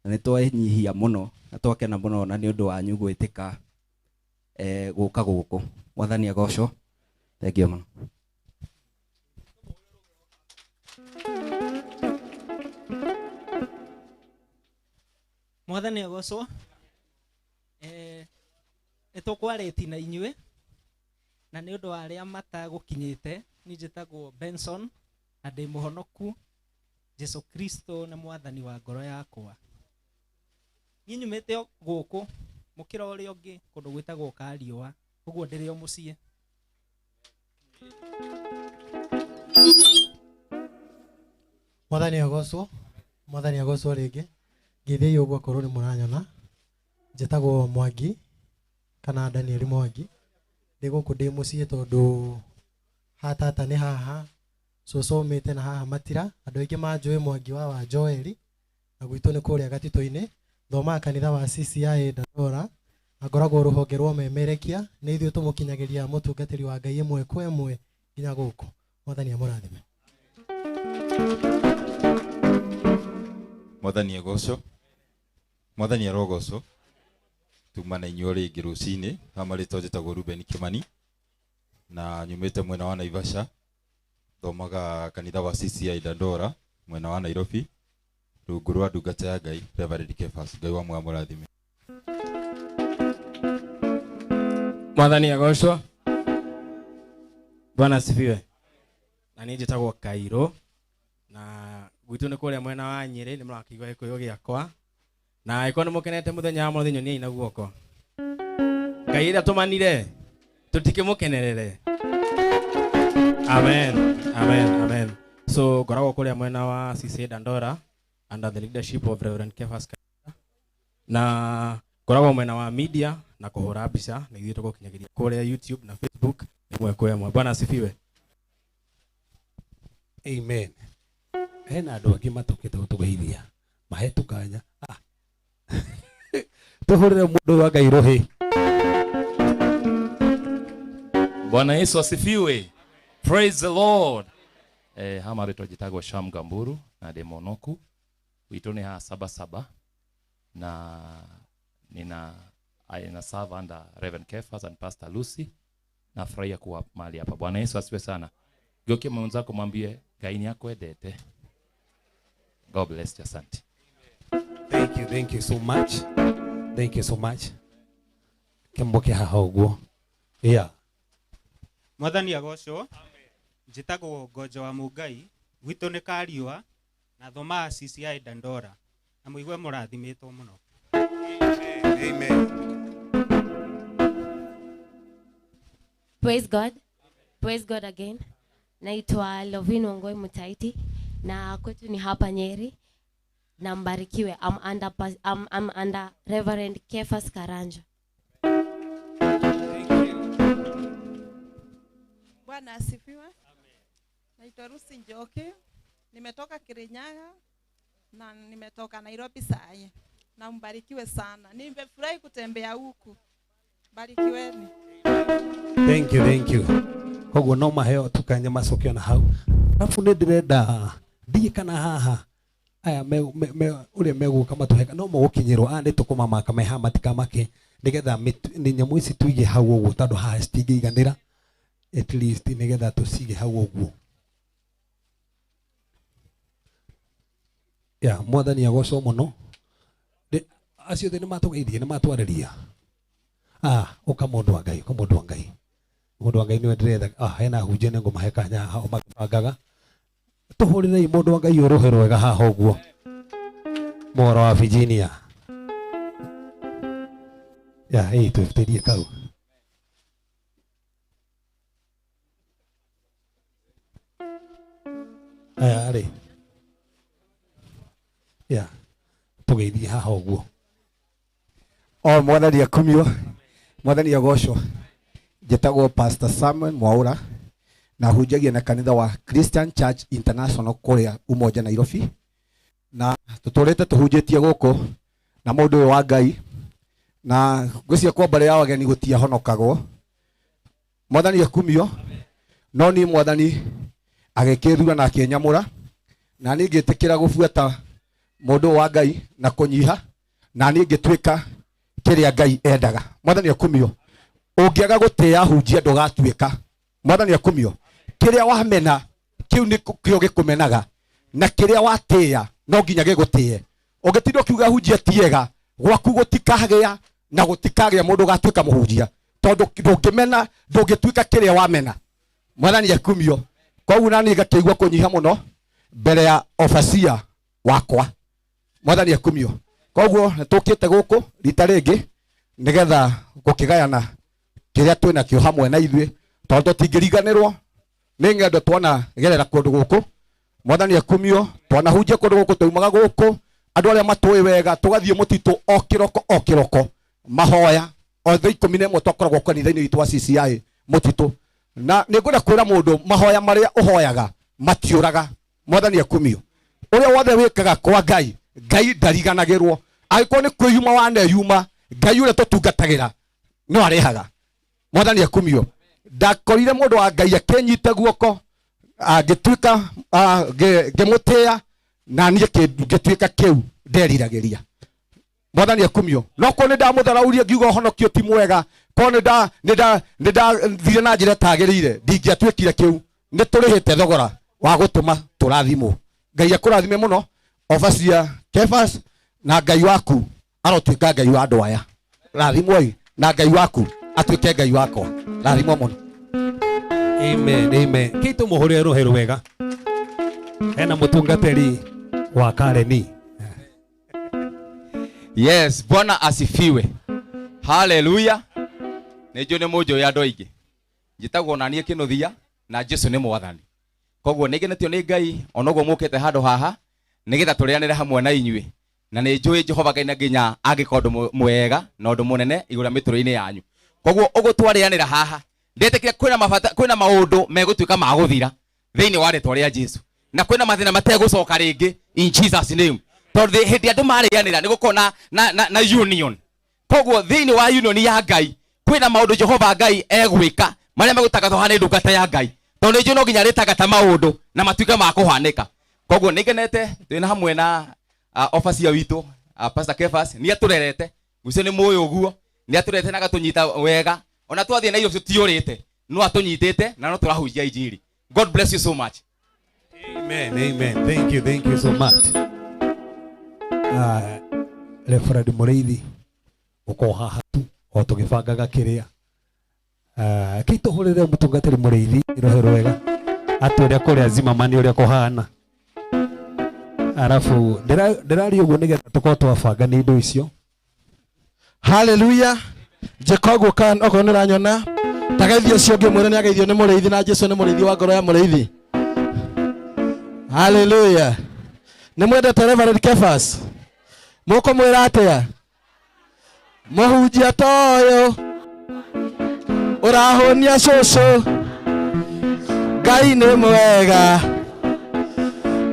na nĩ twenyihia mũno na twakena mũno na nĩ ũndũ wanyu gwĩtĩka gũka gũkũ. Mwathani agocwo. Thengiũ mũno. Mwathani agocwo. Nĩtũkwarĩti na inyuĩ, na nĩ ũndũ wa arĩa matagũkinyĩte, niĩ njĩtagwo Benson, na ndĩ mũhonoku. Jesu Kristo nĩ mwathani wa ngoro yakwa. Niĩ nyumĩte gũkũ mũkĩra ũrĩa ũngĩ kũndũ gwĩtagwo Kariũa, ũguo ndĩrĩ o mũciĩ. Mwathani agocwo rĩngĩ. Ngĩthĩi ũguo korwo nĩ mũranyona. Njĩtagwo Mwangi, kana Daniel Mwangi ndi guku ndi muciĩ tondu hatata ni haha cũcũ na haha matira andũ aingĩ manjũĩ Mwangi wa Joeli na gwitũ nĩ kũrĩa gatito-inĩ thomaga kanitha wa CCI Dandora agoragwo rũhonge rwa memerekia nĩ ithuĩ tũmũkinyagĩria mũtungatĩri wa Ngai ĩmwe kwa ĩmwe nginya gũkũ. Mwathani amũrathime. Mwathani agocwo, Mwathani arogocwo. Tuma na inyuĩ rĩngĩ rũcinĩ hama rĩtwa njĩtagwo Ruben Kimani na nyumĩte mwena wa Naivasha, thomaga kanitha wa CCI Dandora mwena wa Nairobi, rungu rwa ndungata ya Ngai Reverend Kefas. Ngai wa mwe amũrathime. Mwathani agocwo. Bwana asifiwe. Na niĩ njĩtagwo Kairũ na gwitũ nĩ kũrĩa mwena wa Nyĩrĩ, nĩ mũrakĩigua gĩkũyũ gĩakwa na ĩkorwo nĩ mũkenete mũthenya wa mũthenya nĩ aina guoko. Ngai ĩrĩa tũmanire tũtikĩmũkenerere. Amen, amen, amen. So ngoragwo kũrĩa mwena wa CCI Dandora under the leadership of Reverend Kefas na ngoragwo mwena wa media na kũhũra mbica na ithuĩ tũgũkinyagĩria kũrĩa YouTube na Facebook ĩmwe kwa ĩmwe. Bwana asifiwe. Amen. Hena andũ angĩ matũkĩte gũtũgeithia mahetũ kanya tũhũrĩre mũndũ wa Ngai rohĩ. Bwana Yesu asifiwe. Praise the Lord. Hama rĩtwa njĩtagwo Sham Gamburu na ndĩ Monoku, witũ nĩ ha Sabasaba na nina serve under Reverend Kefas and Pastor Lucy. Nafurahia kuwa mahali hapa. Bwana Yesu asifiwe sana. Geukia mwenzako mwambie Ngai ni akwendete. God bless you. Asante. Thank you so much. Thank you so much. Kemboke haha ũguo. Yeah. Mwathani agocwo. Njĩtagwo Ngojo wa Mũngai, gwitũ nĩ Kariũa na thomaga CCI Dandora na mũigue mũrathimĩtwo mũno. Amen. Praise God. Praise God again. Naitwa Lovin Wangoi Mutaiti na kwetu ni hapa Nyeri na mbarikiwe. I'm under Reverend Kefas Karanja. Bwana asifiwe. Naitwa Rusi Njoki. Nimetoka Kirinyaga na nimetoka Nairobi sai. Na mbarikiwe sana. Nimefurahi kutembea huku. Barikiweni. Thank you. Koguo no maheo tukanye macokio na hau. Alafu nĩ ndĩrenda thiĩ kana haha aya ũrĩa megũka matũheka no mũgũkinyĩrwo nĩ tũkũmamaka meha matikamake nĩgetha nĩ nyamũ ici tuige hau ũguo tondũ haha citingĩiganĩra, at least nĩgetha tũcige hau ũguo. Mwathani agocwo mũno. Acio othe nĩ matũgeithie, nĩ matwarĩria. Ũka mũndũ wa Ngai, mũndũ wa Ngai. Mũndũ wa Ngai nĩwe ndĩretha hena hunjia nĩ ngũmahe kanya haha ũmabangaga. Tũhũrĩrei mũndũ wa Ngai ũrũhe rwega haha ũguo. Mora wa Virginia. Twĩbĩtĩrie kau. Arĩ. Tũgeithie haha ũguo. Mwathani akumio, Mwathani agocwo. Njĩtagwo Pastor Samuel Mwaura na hunjagia na kanitha wa Christian Church International kũrĩa Umoja Nairobi, na tũtũrĩte tũhunjĩtie gũkũ na mũndũ ũyũ wa Ngai na ngwĩciria kwa mbere ya ageni gũtiahonokagwo. Mwathani akumio, no ni Mwathani agĩkĩthura na akĩnyamũra na niĩ ngĩtĩkĩra gũbuata mũndũ wa Ngai na kũnyiha na niĩ ngĩtuĩka kĩrĩa Ngai endaga. Mwathani akumio, ũngĩaga gũtĩa hunjia ndũgatuĩka. Mwathani akumio, kĩrĩa wamena kĩu nĩkĩo gĩkũmenaga na kĩrĩa watĩa no nginya gĩgũtĩe. Ũngĩtinda ũkiuga hunjia tiega gwaku gũtikagĩa na gũtikagĩa mũndũ ũgatuĩka mũhunjia tondũ ndũngĩmena ndũngĩtuĩka kĩrĩa wamena. Mwathani akumio, koguo nani ngakĩigua kũnyiha mũno mbere ya ofacia wakwa. Mwathani akumio, koguo nĩtũkĩte gũkũ rita rĩngĩ nĩgetha gũkĩgayana kĩrĩa twĩna kĩo hamwe na ithuĩ tondũ tũtingĩriganĩrwo nĩ ng'endo twana gerera kũndũ gũkũ. Mwathani akumio, twanahunjia kũndũ gũkũ taumaga gũkũ andũ arĩa matũĩ wega tũgathiĩ mũtitũ o kĩroko mahoya o thaa 11 twakoragwo kanitha-inĩ witũ wa CCI Mũtitũ. Na nĩ ngwenda kwĩra mũndũ mahoya marĩa ũhoyaga matiũraga. Mwathani akumio. Ũrĩa wothe wĩkaga kwa Ngai, Ngai ndariganagĩrwo. Angĩkorwo nĩ kwĩyuma waneyuma, Ngai ũrĩa tũtungatagĩra no arehaga. Mwathani akumio. Ndakorire mũndũ wa Ngai akĩnyita guoko, agĩtuĩka ngĩmũtĩa, na niĩ ngĩtuĩka kĩu nderiragĩria. Mwathani akumio. No ko nĩ ndamũtharaurie ngiuga ũhonokio ti mwega, ko nĩ ndathire na njĩra tagĩrĩire, ndingĩatuĩkire kĩu. Nĩ tũrĩhĩte thogora wa gũtũma tũrathimwo. Ngai akũrathime mũno, Overseer Kefas, na Ngai waku arotuĩka Ngai wa andũ aya. Rathimwoi, na Ngai waku atuĩke Ngai wakwa. Rathimwo mũno. Amen, amen. Kitu muhuri rohero wega. Hena mutungateri wa Kareni. Yes, Bwana asifiwe. Hallelujah. Nejo ne mojo ya doige. Njitagwo na nie kinuthia na Jesu ni mwathani. Koguo nigenetio ni Ngai onogo mukete hado haha nigetha turianire hamwe na inyui. Na ni njui Jehova Ngai na nginya agikorwo mwega na undu munene igura mituro-ini yanyu. Koguo ugutwarianira haha ndetekia kwina maundu megutuika ma guthira thiini wa ritwa ria Jesu. Na kwina mathina mategucoka ringi in Jesus name. Tondu hindi andu marianira ni gukona na union. Koguo thiini wa union ya Ngai kwina maundu Jehova Ngai egwika maria megutagathwo hani ndungata ya Ngai. Tondu njo no nginya ritagata maundu na matuika ma kuhanika. Koguo nigenete twina hamwe na Overseer witu Pastor Kefas ni aturerete gucio ni muyo uguo ni aturete na gatunyita wega ona twathie na irio tiurite no atunyitite na no turahujia injiri. God bless you so much. Amen, amen. Thank you so much. Reverend Mũrĩithi uko haha tu o tugibangaga kiria kituhurire mutungatiri Mũrĩithi rohero wega atwire kuria Zimamani uria kuhana. Arafu ndirari uguo nigetha tukorwo twabanga ni indo icio. Hallelujah. Jekoguo kan oko niranyona tagaithio cio ngimwira ni agaithio ni Mũrĩithi na Jesu ni Mũrĩithi wa ngoro ya Mũrĩithi. Hallelujah. Ni mwendete Reverend Kefas. Muko mwira atia muhunjia toyo urahonia cucu Ngai ni mwega.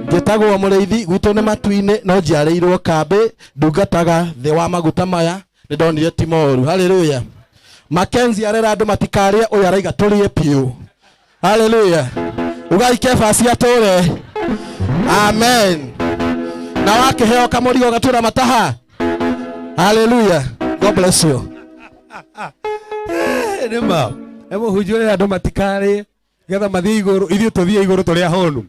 Ngitagwo Mũrĩithi gwitũ nĩ matu-inĩ no njiarĩirwo kambĩ ndungataga thĩ wa maguta maya nĩ ndonire ti moru. Hallelujah. Mackenzie arera andũ matikarie ũyũ araiga tũrĩe piũ. Hallelujah. Ugai Kefas atũre. Amen. Na wakĩheo kamũrigo gatura mataha. Hallelujah. God bless you. Nĩma emuhunjire andũ matikarie getha mathie igũrũ ithuĩ tũthie igũrũ tũrĩa honu.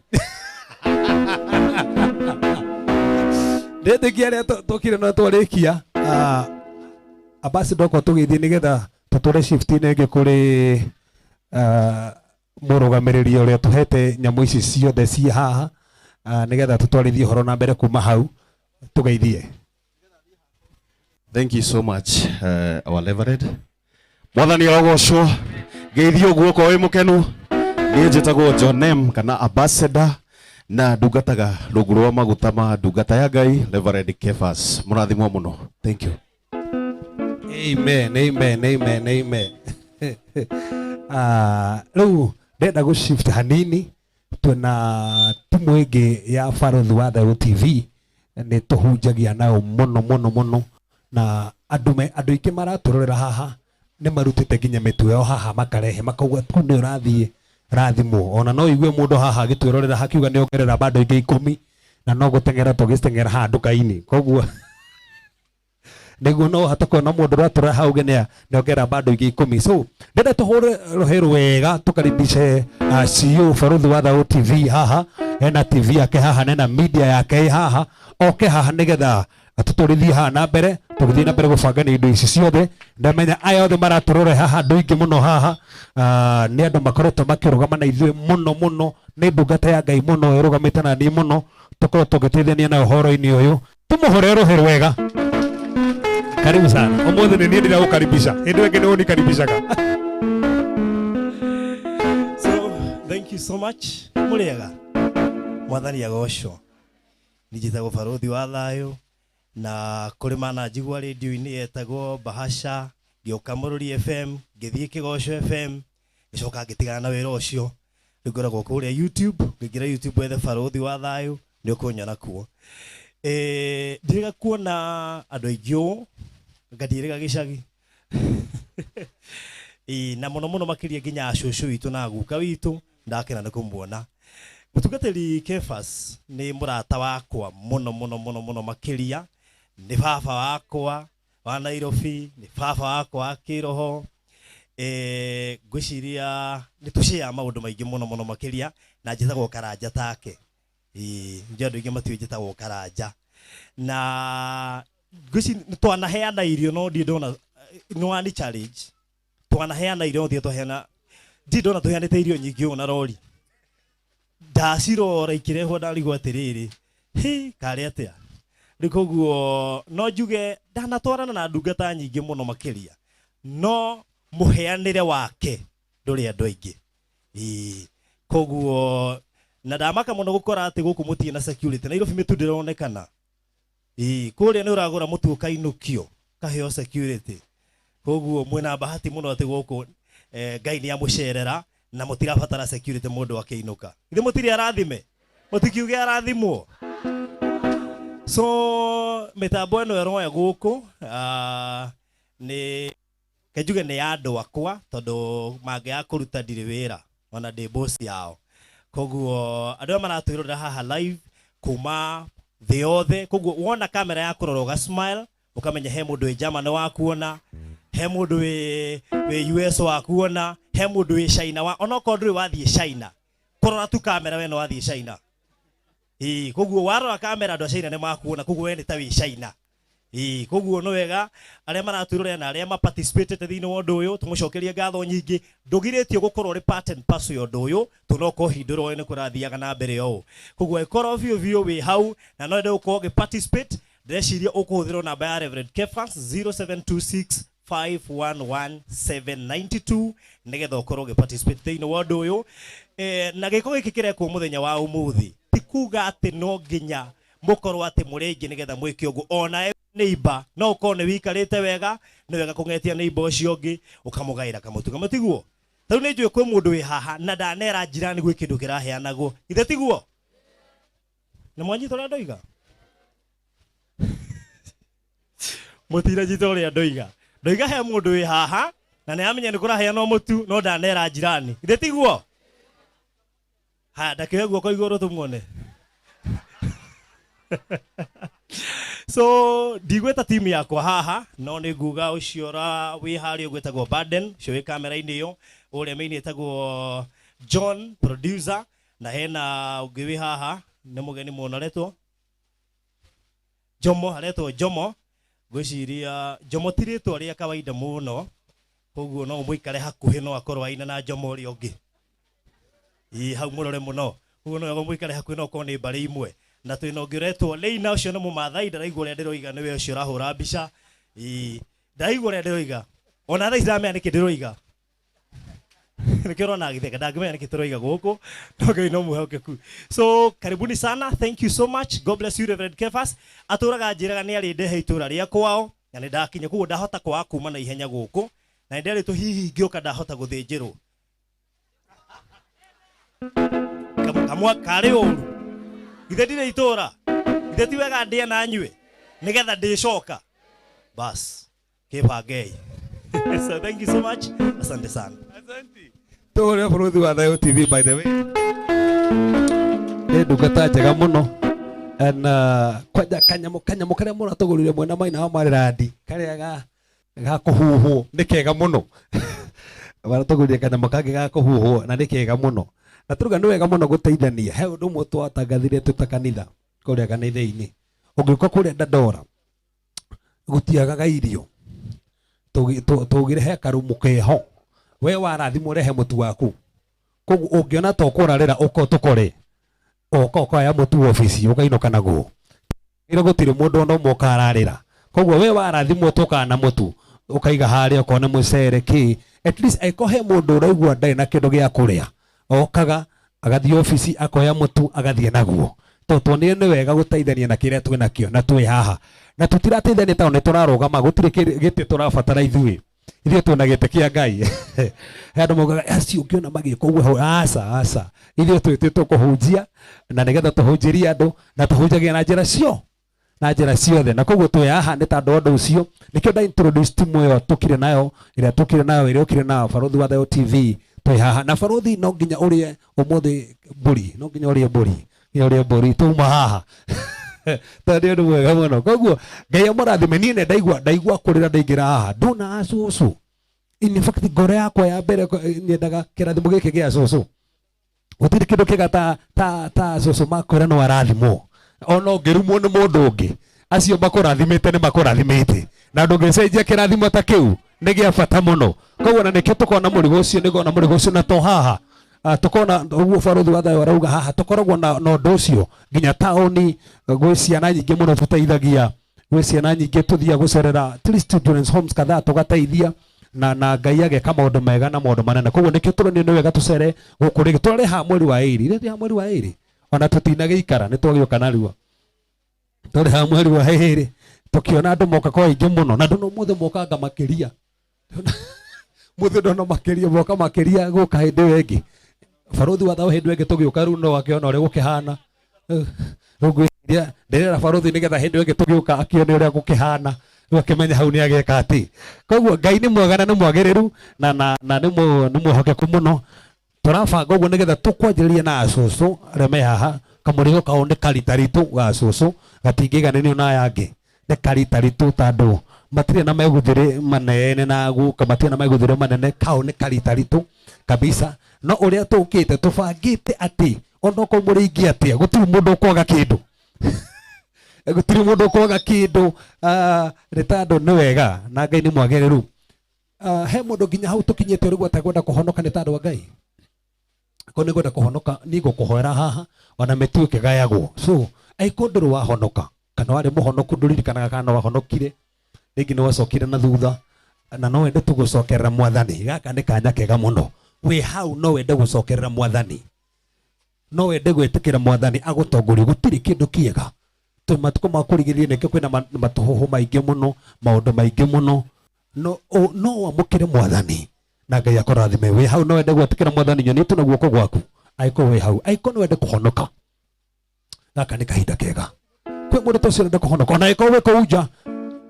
Ndetekia rĩa tũkire no twarikia ambassador ko tũgĩthiĩ nigetha tũtũre shift ĩngĩ kũrĩ mũrũgamĩrĩri ũrĩa tũhete nyamũ ici ciothe ci haha nigetha tũtwarithie horo na mbere kuma hau tũgeithie. Thank you so much, our Reverend. Mwathani arogocwo geithio guoko wi mukenu ni njitagwo John M kana ambassador na ndungataga rungu rwa maguta ma ndungata ya Ngai Reverend Kefas. Mũrathimwo mũno. Thank you. Amen, amen, amen, amen. Rĩu ndenda gũ shift hanini twina timu ĩngĩ ya Barothi wa Thayũ TV nĩ tũhunjagia nayo mũno na andũ aingĩ maratũrorera haha nĩ marutĩte nginya mĩtu yao haha makarehe makauga tu nĩ ũrathiĩ rathimwo. Ona no igue mũndũ haha agĩtwĩrorera hakiuga nĩ ongerera bado ingĩ 10 na no gũteng'era tũgĩteng'era haha nduka-inĩ. Koguo nĩguo no hata kuona mũndũ ũratũra hau nĩ ongerera bado ingĩ 10. So ndenda tũhũre rũhero wega tũkaribishe CEO Barothi wa Thayũ TV haha ena TV yake haha nena media yake haha oke haha nigetha atutũrithie haha na mbere tũgĩthiĩ na mbere gũbanga nĩ indo ici ciothe. Ndamenya aya othe maratũrore haha andũ aingĩ mũno haha nĩ andũ makoretwo makĩrũgama na ithuĩ mũno nĩ ndungata ya Ngai mũno ĩrũgamĩte na niĩ mũno tũkorwo tũgĩteithania na ũhoro-inĩ ũyũ. Tũmũhore rũhero wega. Karibu sana. Ũmũthĩ nĩ niĩ ndĩragũkaribisha. Hĩndĩ ĩngĩ nĩ ũnikaribishaga. So thank you so much. Mũrĩega. Mwathani agocwo. Niĩ njĩtagwo Barothi wa Thayũ na kũrĩ mana njigua radio-inĩ yetagwo Bahasha ngĩoka Mũrũri FM, ngĩthiĩ Kĩgoco FM, ngĩcoka ngĩtigana na wĩra ũcio. Rĩu ngoragwo kũrĩa YouTube, ngĩingĩra YouTube wethe Barũthi wa Thayũ, nĩ ũkũnyona kuo. Ndirĩga kuona andũ aingĩ ũũ, ngathiĩrĩga gĩcagi. Na mũno mũno makĩria nginya cũcũ witũ na guka witũ, ndakena nĩ kũmuona. Mũtungatĩri Kefas nĩ mũrata wakwa mũno makĩria, nĩ baba wakwa wa Nairobi, nĩ baba wakwa wa Kĩroho. Ngwĩciria nĩ tũshare maũndũ maingĩ mũno makĩria, na njĩtagwo Karanja take. Andũ aingĩ matiũĩ njĩtagwo Karanja. Na ngwĩciria twanaheana irio no ndiĩ ndona no ani challenge. Twanaheana irio thiĩ tũheana. Ndiĩ ndona tũheanĩte irio nyingĩ ũũ na rori. Ndacirora ikĩrehwo ndarigwo atĩrĩrĩ, karĩ atĩa. Rĩu koguo no njuge ndanatwarana na ndungata nyingĩ mũno makĩria, no mũheanĩre wake ndũrĩ andũ aingĩ. Koguo na ndamaka mũno gũkora atĩ gũkũ mũtiĩ na security. Nairobi mĩtu ndĩronekana. Kũrĩa nĩ ũragũra mũtu ũkainũkio kaheo security. Koguo mwĩna bahati mũno atĩ gũkũ Ngai nĩ amũcerera na mũtirabatara security mũndũ akĩinũka. Ithe mũtirĩ arathime, mũtikiuge arathimwo. So mĩtambo ĩno ĩroya gũkũ nĩ kenjuge nĩ andũ akwa, tondũ mangĩaga kũruta ndirĩ wĩra ona ndĩ boss yao. Koguo andũ maratwĩrorera haha live kuma thĩ yothe. Koguo wona kamera ya kũrora ũga smile, ũkamenya he mũndũ wĩ Germany wa kuona, he mũndũ wĩ US wa kuona, he mũndũ wĩ China wa ona korwo ndũrĩ wathiĩ China, kũrora tu kamera we no wathiĩ China. Koguo warora kamera andũ a China nĩ makuona, koguo we nĩ ta wĩ China. Koguo no wega arĩa maratwĩrorera na arĩa maparticipate thĩinĩ wa ũndũ ũyũ, tũmũcokerie ngatho nyingĩ. Ndũgirĩtio gũkorwo ũrĩ part and parcel ya ũndũ ũyũ, tũnoko hindũrwo nĩ kũrathiaga na mbere ũũ. Koguo ĩkorwo biũ wĩ hau na no ende gũkorwo ũgĩ-participate, ndĩreciria ũkũhũthĩrwo namba ya Reverend Kefas 0726 511792 nĩgetha ũkorwo ũgĩ-participate thĩinĩ wa ũndũ ũyũ. Na gĩko gĩkĩ kĩrekwo mũthenya wa ũmũthĩ ti kuga atĩ no nginya mũkorwo atĩ mũrĩ aingĩ nĩgetha mwĩke ũguo. Ona neighbor no ũkorwo nĩ wikarĩte wega, nĩ wega kũng'etia neighbor ũcio ũngĩ ũkamũgaĩra kamũtu kamũtiguo. Tarĩu nĩ njũĩ kwĩ mũndũ wĩ haha na ndanera njirani gwĩ kĩndũ kĩraheanagwo, ithe tiguo? Nĩ mwanyita ũrĩa ndoiga? Mũtiranyita ũrĩa ndoiga. Ndoiga he mũndũ wĩ haha na nĩ amenya nĩ kũraheanwo mũtu no ndanera njirani, ithe tiguo? Ndakĩoya guoko igũrũ tũmuone. So ndigweta timu yakwa haha no nĩ nguga ũcio wĩ harĩa ũgwĩtagwo Baden, ũcio wĩ kamera-inĩ ĩyo, ũrĩa main ĩtagwo John producer, na hena ũngĩ wĩ haha nĩ mũgeni mũno aretwo Jomo, aretwo Jomo. Ngwĩciria Jomo ti rĩtwa rĩa kawaida mũno, koguo no mũikare hakuhĩ no akorwo aina na Jomo ũrĩa ũngĩ. Hau mũrore mũno, koguo no mũikare hakuhĩ no akorwo nĩ mbarĩ imwe. Na twĩna ũngĩ ũretwo Leina, ũcio nĩ Mũmathai, ndaraigua ũrĩa ndĩroiga nĩwe ũcio ũrahũra mbica. Ndaraigua ũrĩa ndĩroiga, ona thaa ici ndamenya nĩkĩ ndĩroiga. Nĩkĩo ũrona agĩtheka, ndangĩmenya nĩkĩ tũroiga gũkũ, no Ngai no mwĩhokeku. So karibuni sana, thank you so much, God bless you Reverend Kefas. Atũraga njĩraga nĩ arĩ ndehe itũra rĩa kwao na nĩ ndakinya, koguo ndahota kwaga kuma na ihenya gũkũ, na nĩ nderĩtwo hihi ngĩũka ndahota gũthĩnjĩrwo. Kamwa karĩ ũru, ithe ndirĩ itũra, ithe ti wega ndĩe na nyue nĩgetha ndĩcoka bas kĩbangei. So thank you so much, asante sana. Tũrĩa Barũthi wa Thayũ TV by the way nĩ ndungata njega mũno, na kwanja kanyamũ karĩa mũno atũgũrire mwena Maina wa Marĩrandi karĩa ga kũhuhwo nĩ kega mũno. Baratũgũrire kanyamũ kangĩ ga kũhuhwo na nĩ kega mũno, na tũruga nĩ wega mũno gũteithania. He ũndũ ũmwe twatangathire twĩta kanitha kũrĩa kanitha-inĩ, ũngĩũka kũrĩa Dandora gũtiagaga irio, tũgĩrehe karumu keho, we warathimwo rehe mũtu waku. Koguo ũngĩona ta ũkũrarĩra ũko tũkore ũkoya mũtu ofici ũkainũka naguo, ĩra gũtirĩ mũndũ ona ũmwe ũkararĩra. Koguo we warathimwo tũkana na mũtu ũkaiga harĩa ũkona mũcere kĩ, at least aikohe mũndũ ũraigua ndarĩ na kĩndũ gĩa kũrĩa, okaga agathiĩ ofici akoya mũtu agathiĩ naguo. Tondũ nĩ wega gũteithania na kĩrĩa twĩnakĩo na twĩ haha, na tũtirateithania tondũ nĩ tũrarũgama, gũtirĩ gĩtĩ tũrabatara ithuĩ. ithuĩ twĩna gĩtĩ kĩa Ngai andũ moigaga acio ũngĩona magĩka ũguo aca ithuĩ twĩtĩtwo kũhunjia na nĩgetha tũhunjĩrie andũ na tũhunjagie na njĩra ciothe, na koguo twĩ haha nĩ tondũ ũndũ ũcio nĩkĩo nda introduce timu ĩyo tũkire nayo ĩrĩa ũkire nayo Barũthi wa Thayũ TV twĩ haha, na Barũthi no nginya ũrĩe ũmũthĩ mbũri, no nginya ũrĩe mbũri tuma haha tondũ ũndũ mwega mũno. Koguo Ngai amũrathime. Niĩ ndaigua kũrĩra ndaingĩra haha ndona acũcũ. In fact ngoro yakwa ya mbere nyendaga kĩrathimo gĩkĩ gĩa acũcũ. Gũtirĩ kĩndũ kĩega ta acũcũ makwĩra no arathimwo, ona ũngĩrumwo nĩ mũndũ ũngĩ acio makũrathimĩte nĩ makũrathimĩte, na ndũngĩcenjia kĩrathimo ta kĩu, nĩ gĩa bata mũno. Koguo na nĩkĩo tũkona mũrigo ũcio, nĩgona mũrigo ũcio na to haha tukona ũguo Barũthi wa Thayũ arauga haha tukoragwo na ũndũ ũcio nginya taũni gwĩ ciana nyingĩ mũno tũteithagia, gwĩ ciana nyingĩ tuthiaga gũcerera at least children's homes kadhaa tugateithia na Ngai ageka maũndũ mega na maũndũ manene. Koguo nĩkĩo tũronio nĩ wega tũcere gũkũ rĩngĩ. Twarĩ ha mweri wa ĩrĩ ona tũtinagĩikara nĩ twagĩũka narua. Twarĩ ha mweri wa ĩrĩ tũkĩona andũ moka kwa aingĩ mũno, na ndona ũmũthĩ mokaga makĩria mũthĩ ndona makĩria moka makĩria gũka hĩndĩ ĩyo ĩngĩ. Barũthi wa Thayũ hĩndĩ ĩyo ĩngĩ tũgĩũka rĩu no akĩona ũrĩa gũkĩhana, rĩu ngwĩciria ndĩrera Barũthi nĩgetha hĩndĩ ĩyo ĩngĩ tũgĩũka akĩone ũrĩa gũkĩhana, rĩu akĩmenya hau nĩ ageka atĩ. Koguo Ngai nĩ mwega na nĩ mwagĩrĩru na nĩ mwĩhokeku mũno. Tũrabanga ũguo nĩgetha tũkwanjĩrĩrie na acũcũ arĩa me haha. Kamũrigo kao nĩ karitaritũ ga acũcũ gatingĩiganĩrio na aya angĩ, nĩ karitaritũ tondũ matirĩ na megũthĩrĩ manene na guka, matirĩ na megũthĩrĩ manene, kao nĩ karitaritũ kabisa. No ũrĩa tũkĩte tũbangĩte atĩ onoko mũrĩingi atĩa gũtirĩ mũndũ ũkwaga kĩndũ gũtirĩ mũndũ ũkwaga kĩndũ nĩ tondũ nĩ wega na Ngai nĩ mwagĩrĩru. He mũndũ nginya hau tũkinyĩte ũrĩguo atakwenda kũhonoka nĩ tondũ wa Ngai. Ko nĩ kwenda kũhonoka nĩ ngũkũhoera haha ona mĩtu ĩkĩgayagwo. So aiko ndũrĩ wahonoka kana warĩ mũhonoku ndũririkanaga kana wahonokire rĩngĩ nĩ wacokire na thutha na no wende tũgũcokerera Mwathani. Gaka nĩ kanya kega mũno wĩ hau, no wende gũcokerera Mwathani, no wende gwĩtĩkĩra Mwathani agũtongorie. Gũtirĩ kĩndũ kĩega matukũ ma kũrigĩrĩria nĩkĩo kwĩna matũhũhũ maingĩ mũno, maũndũ maingĩ mũno. No wamũkĩre Mwathani na Ngai akũrathime. Wĩ hau no wende gwĩtĩkĩra Mwathani nyonĩtwo na guoko gwaku, aiko wĩ hau, aiko no wende kũhonoka. Gaka nĩ kahinda kega kwĩ mũndũ ta ũcio wende kũhonoka, ona aiko wĩ kũu nja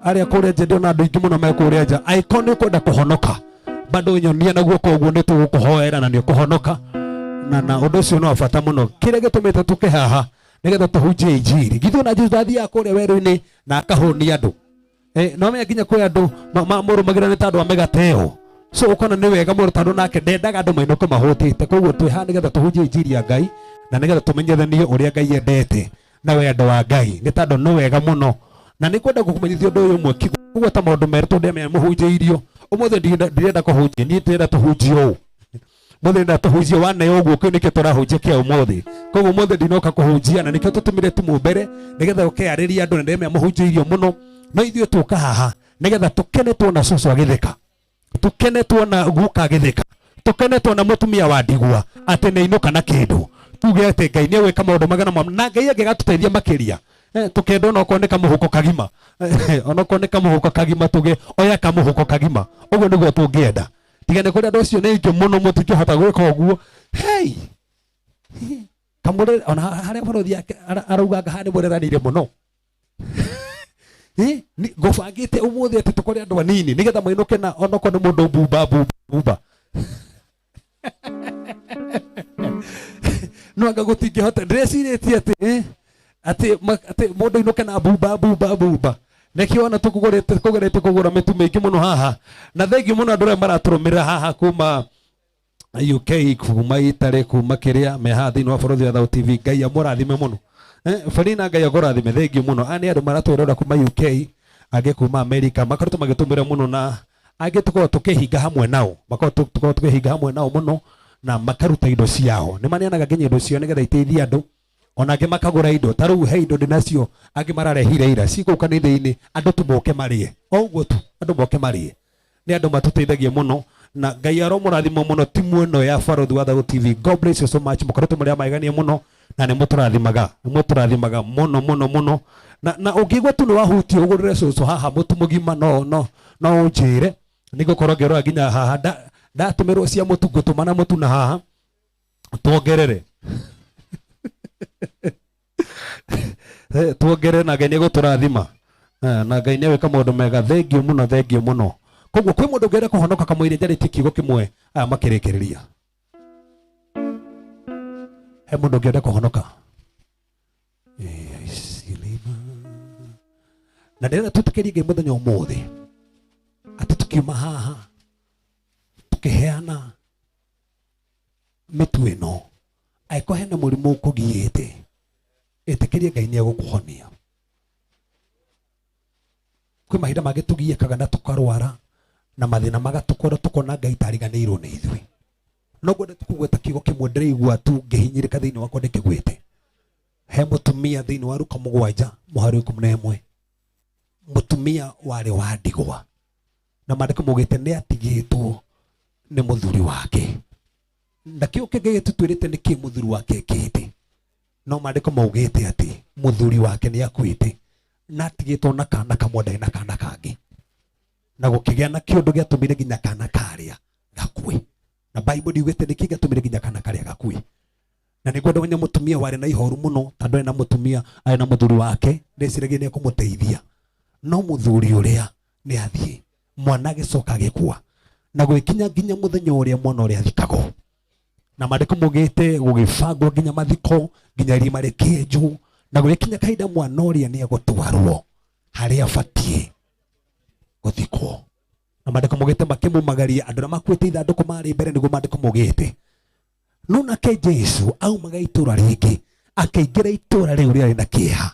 arĩa kũrĩa nja ndĩona andũ aingĩ mũno me kũrĩa nja, aiko nĩ kwenda kũhonoka bado nyonia na guoko ũguo nĩ tũgũkũhoera na nĩ ũkũhonoka na ũndũ ũcio no bata mũno. Kĩrĩa gĩtũmĩte tũke haha nĩgetha tũhunjie injiri. Githĩ na Jesũ athiaga kũrĩa werũ-inĩ na akahũnia andũ, no menya nginya kwĩ andũ mamũrũmagĩrĩra nĩ tondũ wa mĩgate ĩyo. So ũkona nĩ wega mũno tondũ nake ndendaga andũ mainũke mahũtĩte. Koguo twĩ haha nĩgetha tũhunjie injiri ya Ngai na nĩgetha tũmenyithanie ũrĩa Ngai endete na wendo wa Ngai, nĩ tondũ nĩ wega mũno na nĩ kwenda gũkũmenyithia ũndũ ũyũ ũmwe koguo ta maũndũ merĩ tũndĩamenya mũhunjĩirio. Ũmũthĩ ndirenda kũhunjia, niĩ ndĩrenda tũhunjie ũũ. Mũthĩ nda tũhunjie wane ũguo, kĩu nĩkĩo tũrahunjia kĩa ũmũthĩ. Koguo ũmũthĩ ndinoka kũhunjia na nĩkĩo tũtũmire timu mbere nĩgetha ũkĩarĩria andũ na ndĩamenya mũhunjĩirio mũno. No ithuĩ tũka haha nĩgetha tũkene tuona cũcũ agĩtheka, tũkene tuona guka agĩtheka, tũkene tuona mũtumia wa ndigwa atĩ nĩ ainũka na kĩndũ. Tuge atĩ Ngai nĩ egwĩka maũndũ magana mamwe na Ngai angĩgatũteithia makĩria. Tukenda onokorwo nĩ kamũhuko kagima, onokorwo nĩ kamũhuko kagima tuge oya kamũhuko kagima. Ũguo nĩguo tũngĩenda. Tiga nĩ kũrĩ andũ acio nĩ aingĩ mũno mũtingĩhota gwĩka ũguo. Hey, kamũrĩ ona harĩa Barũthi arauga haha nĩ mũreranĩire mũno. Ngũbangĩte ũmũthĩ atĩ tũkorĩ andũ anini nĩgetha mainũke na onokorwo nĩ mũndũ bumba no anga gũtingĩhota. Ndĩrecirĩtie atĩ mũndũ ainũke na bumba. Nĩkĩo ona tũkũgũrĩte kũgũra mĩtu mĩingĩ mũno haha, na thengiũ mũno andũ arĩa maratũrũmĩrĩra haha kuma UK, kuma Italy, kuma kĩrĩa me haha thĩinĩ wa Barũthi wa Thayũ TV. Ngai amũrathime mũno. Farina Ngai agũrathime, thengiũ mũno. Aya nĩ andũ maratũrora kuma UK, angĩ kuma America, makoretwo magĩtũmĩra mũno na angĩ tũkorwo tũkĩhinga hamwe nao, makorwo tũkĩhinga hamwe nao mũno na makaruta indo ciao. Nĩ maneanaga nginya indo ciao nĩgetha iteithie andũ, ona angĩ makagũra indo. Ta rĩu he indo ndĩnacio angĩ mararehire ira cigũu kanitha-inĩ, andũ tũmoke marĩe o ũguo tu, andũ moke marĩe. Nĩ andũ matũteithagia mũno na Ngai aromũrathima mũno timu ĩno ya Barũthi wa Thayũ TV. God bless you so much. Mũkoretwo mũrĩ amagania mũno na nĩ mũtũrathimaga mũno na ũngĩigua tu nĩ wahutio ũgũrĩre cũcũ haha mũtu mũgima no ũnjĩre niko korogero nginya haha ndatumirwo cia mutu gutumana mutu na haha tuongerere tuongerere na Ngai nĩ gũtũrathima na Ngai nĩ wĩka maũndũ mega. Thengio mũno. Koguo kwĩ mũndũ ũngĩenda kũhonoka kamũira njarĩtie kiugo kĩmwe aya makĩrĩkĩrĩria. He mũndũ ũngĩenda kũhonoka. Na ndĩrenda twĩtĩkĩrie Ngai mũthenya ũmũthĩ atĩ tukiuma haha tukiheana mĩtu ĩno angĩkorwo hena mũrimũ ũkũgiĩte ĩtĩkĩrie Ngai nĩ egũkũhonia. Kwĩ mahinda mangĩ tugiĩkaga na tũkarwara na mathĩna magatũkora tukona Ngai tariganĩirwo nĩ ithuĩ. No ngwenda tukũgweta kiugo kĩmwe ndĩraigua tu ngĩhinyĩrĩka thĩinĩ wakwa ndĩkĩgwĩte. He mũtumia thĩinĩ wa Luka 7 mũhari 11 mũtumia warĩ wa ndigwa na maandĩko maugĩte nĩ atigĩtwo nĩ mũthuri wake. Na kĩo kĩngĩ gĩtũtwĩrĩte nĩ kĩ mũthuri wake ekĩte. No maandĩko maugĩte atĩ mũthuri wake nĩ akuĩte na atigĩtwo na kana kamwe ndarĩ na kana kangĩ. Na gũkĩgĩa na kĩũndũ gĩatũmire nginya kana karĩa gakue. Na Bible yugĩte nĩ kĩgatũmire nginya kana karĩa gakue. Na nĩ ngwenda wenya mũtumia warĩ na ihoru mũno tondũ arĩ na mũtumia arĩ na mũthuri wake ndeciragia nĩ ekũmũteithia. No mũthuri ũrĩa nĩ athiĩ mwana agĩcoka agĩkua na gwĩkinya nginya mũthenya ũrĩa mwana ũrĩa athikagwo. Na maandĩko maugĩte gũgĩbangwo nginya mathiko nginya irima rĩkĩenjwo na gwĩkinya kahinda mwana ũrĩa nĩ egũtwarwo harĩa abatiĩ gũthikwo. Na maandĩko maugĩte makĩmumagaria andũ arĩa makuĩte ithandũkũ marĩ mbere nĩguo maandĩko maugĩte. No nake Jesu aumaga itũũra rĩngĩ akĩingĩra itũũra rĩu rĩarĩ na kĩeha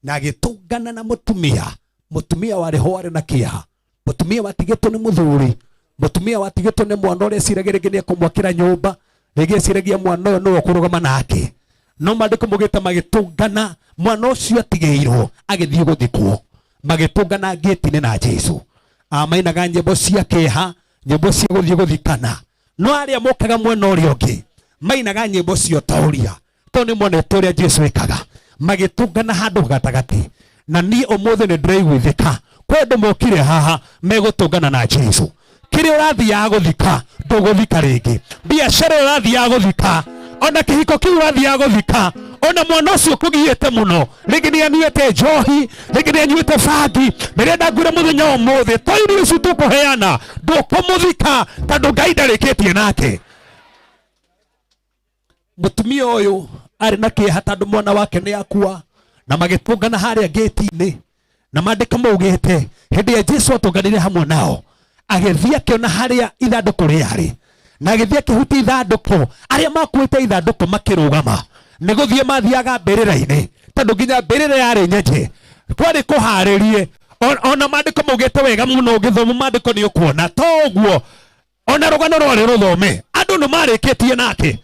na agĩtũngana na mũtumia warĩ ho arĩ na kĩeha, mũtumia watigĩtwo nĩ mũthuri, mũtumia watigĩtwo nĩ mwana ũrĩa eciragia rĩngĩ nĩ ekũmwakĩra nyũmba, rĩngĩ eciragia mwana ũyũ nĩwe ũkũrũgama nake. No maandĩko maugĩte magĩtũngana, mwana ũcio atigĩirwo agĩthiĩ gũthikwo, magĩtũngana ngĩti-inĩ na Jesu. Amainaga nyĩmbo cia kĩeha, nyĩmbo cia gũthiĩ gũthikana. No arĩa mokaga mwena ũrĩa ũngĩ mainaga nyĩmbo cia ũtauria tondũ nĩ monete ũrĩa Jesu ekaga. Magĩtũngana handũ gatagatĩ. Na niĩ ũmũthĩ nĩ ndĩraiguithĩka kwĩ andũ mokire haha megũtũngana na Jesu. Kĩrĩa ũrathiaga gũthika ndũgũthika rĩngĩ, biacara ũrathiaga gũthika, ona kĩhiko kĩu ũrathiaga gũthika, ona mwana ũcio ũkũgiĩte mũno, rĩngĩ nĩ anyuĩte njohi, rĩngĩ nĩ anyuĩte bangi, ndĩrenda ngwĩre mũthenya ũmũthĩ to irio ici tũkũheana ndũkũmũthika tondũ Ngai ndarĩkĩtie nake. Mũtumia ũyũ arĩ na kĩeha tondũ mwana wake nĩ akua na magĩtũngana harĩa gate-inĩ. Na maandĩko maugĩte hĩndĩ ya Jesu atũnganire hamwe nao agĩthiĩ akĩona harĩa ithandũkũ rĩarĩ na agĩthiĩ akĩhutia ithandũkũ, arĩa makuĩte ithandũkũ makĩrũgama. Nĩ gũthiĩ mathiaga mbĩrĩra-inĩ tondũ nginya mbĩrĩra yarĩ nyenje, kwarĩ kũharĩrie. Ona maandĩko maugĩte wega mũno ũgĩthoma maandĩko nĩ ũkuona to ũguo, ona rũgano rwarĩ rũthome andũ nĩ marĩkĩtie nake.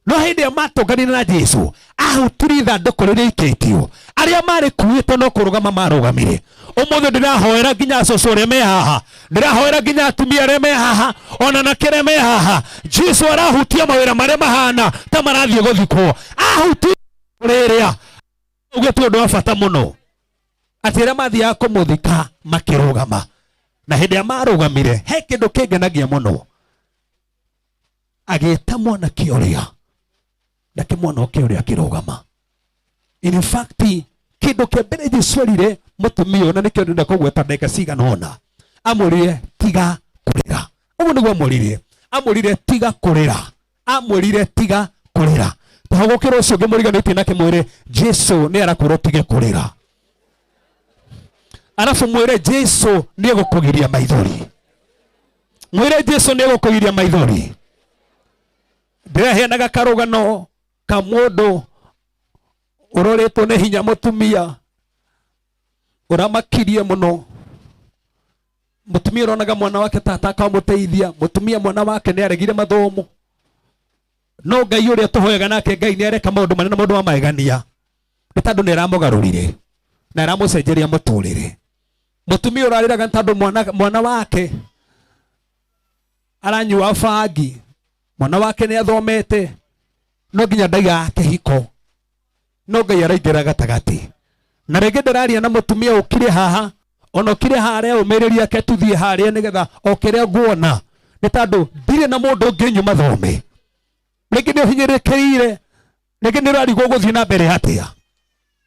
No hĩndĩ ĩyo matũnganire na Jesu ahutirie ithandũkũ rĩrĩa ikĩtio, arĩa marĩkuĩte no kũrũgama marũgamire. Ũmũthĩ ndĩrahoera nginya cũcũ arĩa me haha, ndĩrahoera nginya atumia arĩa me haha, ona nake arĩa me haha. Jesu arahutia mawĩra marĩa mahana ta marathiĩ gũthikwo, ahutia rĩrĩa ũgĩtua ũndũ wa bata mũno atĩ arĩa mathiaga kũmũthika makĩrũgama. Na hĩndĩ ĩrĩa marũgamire he kĩndũ kĩngenagia mũno, agĩĩta mwanake ũrĩa ndake mwana ũkĩũrĩa akĩrũgama. In fact kĩndũ kĩa mbere Jesu erire mũtumia ũyũ, na nĩkĩo ndĩrenda kũgweta ndagĩka cigana ũna, amwĩrire tiga kũrĩra. Ũguo nĩguo amwĩrire, amwĩrire tiga kũrĩra, amwĩrire tiga kũrĩra. Tũhagũkĩra ũcio ũngĩ mũriganĩtie nake mwĩre Jesu nĩ arakwĩra ũtige kũrĩra. Arabu mwĩre Jesu nĩ egũkũgiria maithori, mwĩre Jesu nĩ egũkũgiria maithori. Ndĩraheanaga karũgano ka mũndũ ũroretwo nĩ hinya mũtumia ũramakirie mũno. Mũtumia ũronaga mwana wake tata akamũteithia, mũtumia mwana wake nĩ aregire mathomo, no Ngai ũrĩa tũhoyaga nake Ngai nĩ areka maũndũ manene, maũndũ ma magegania, nĩ tondũ nĩ aramũgarũrire na aramũcenjeria mũtũrĩre. Mũtumia ũrarĩraga tondũ mwana wake aranyua bangi, mwana wake nĩ athomete, no nginya ndaiga kĩhiko, no Ngai araingĩra gatagatĩ. Na rĩngĩ ndĩraria na mũtumia ũkire haha ona kire haria umereria ke tuthie haria nigetha okire nguona ni tandu ndire na mundu nginyuma thome rĩngĩ nĩ ũhinyĩrĩkĩire rĩngĩ nĩ ũrarigwo gũthiĩ na mbere atĩa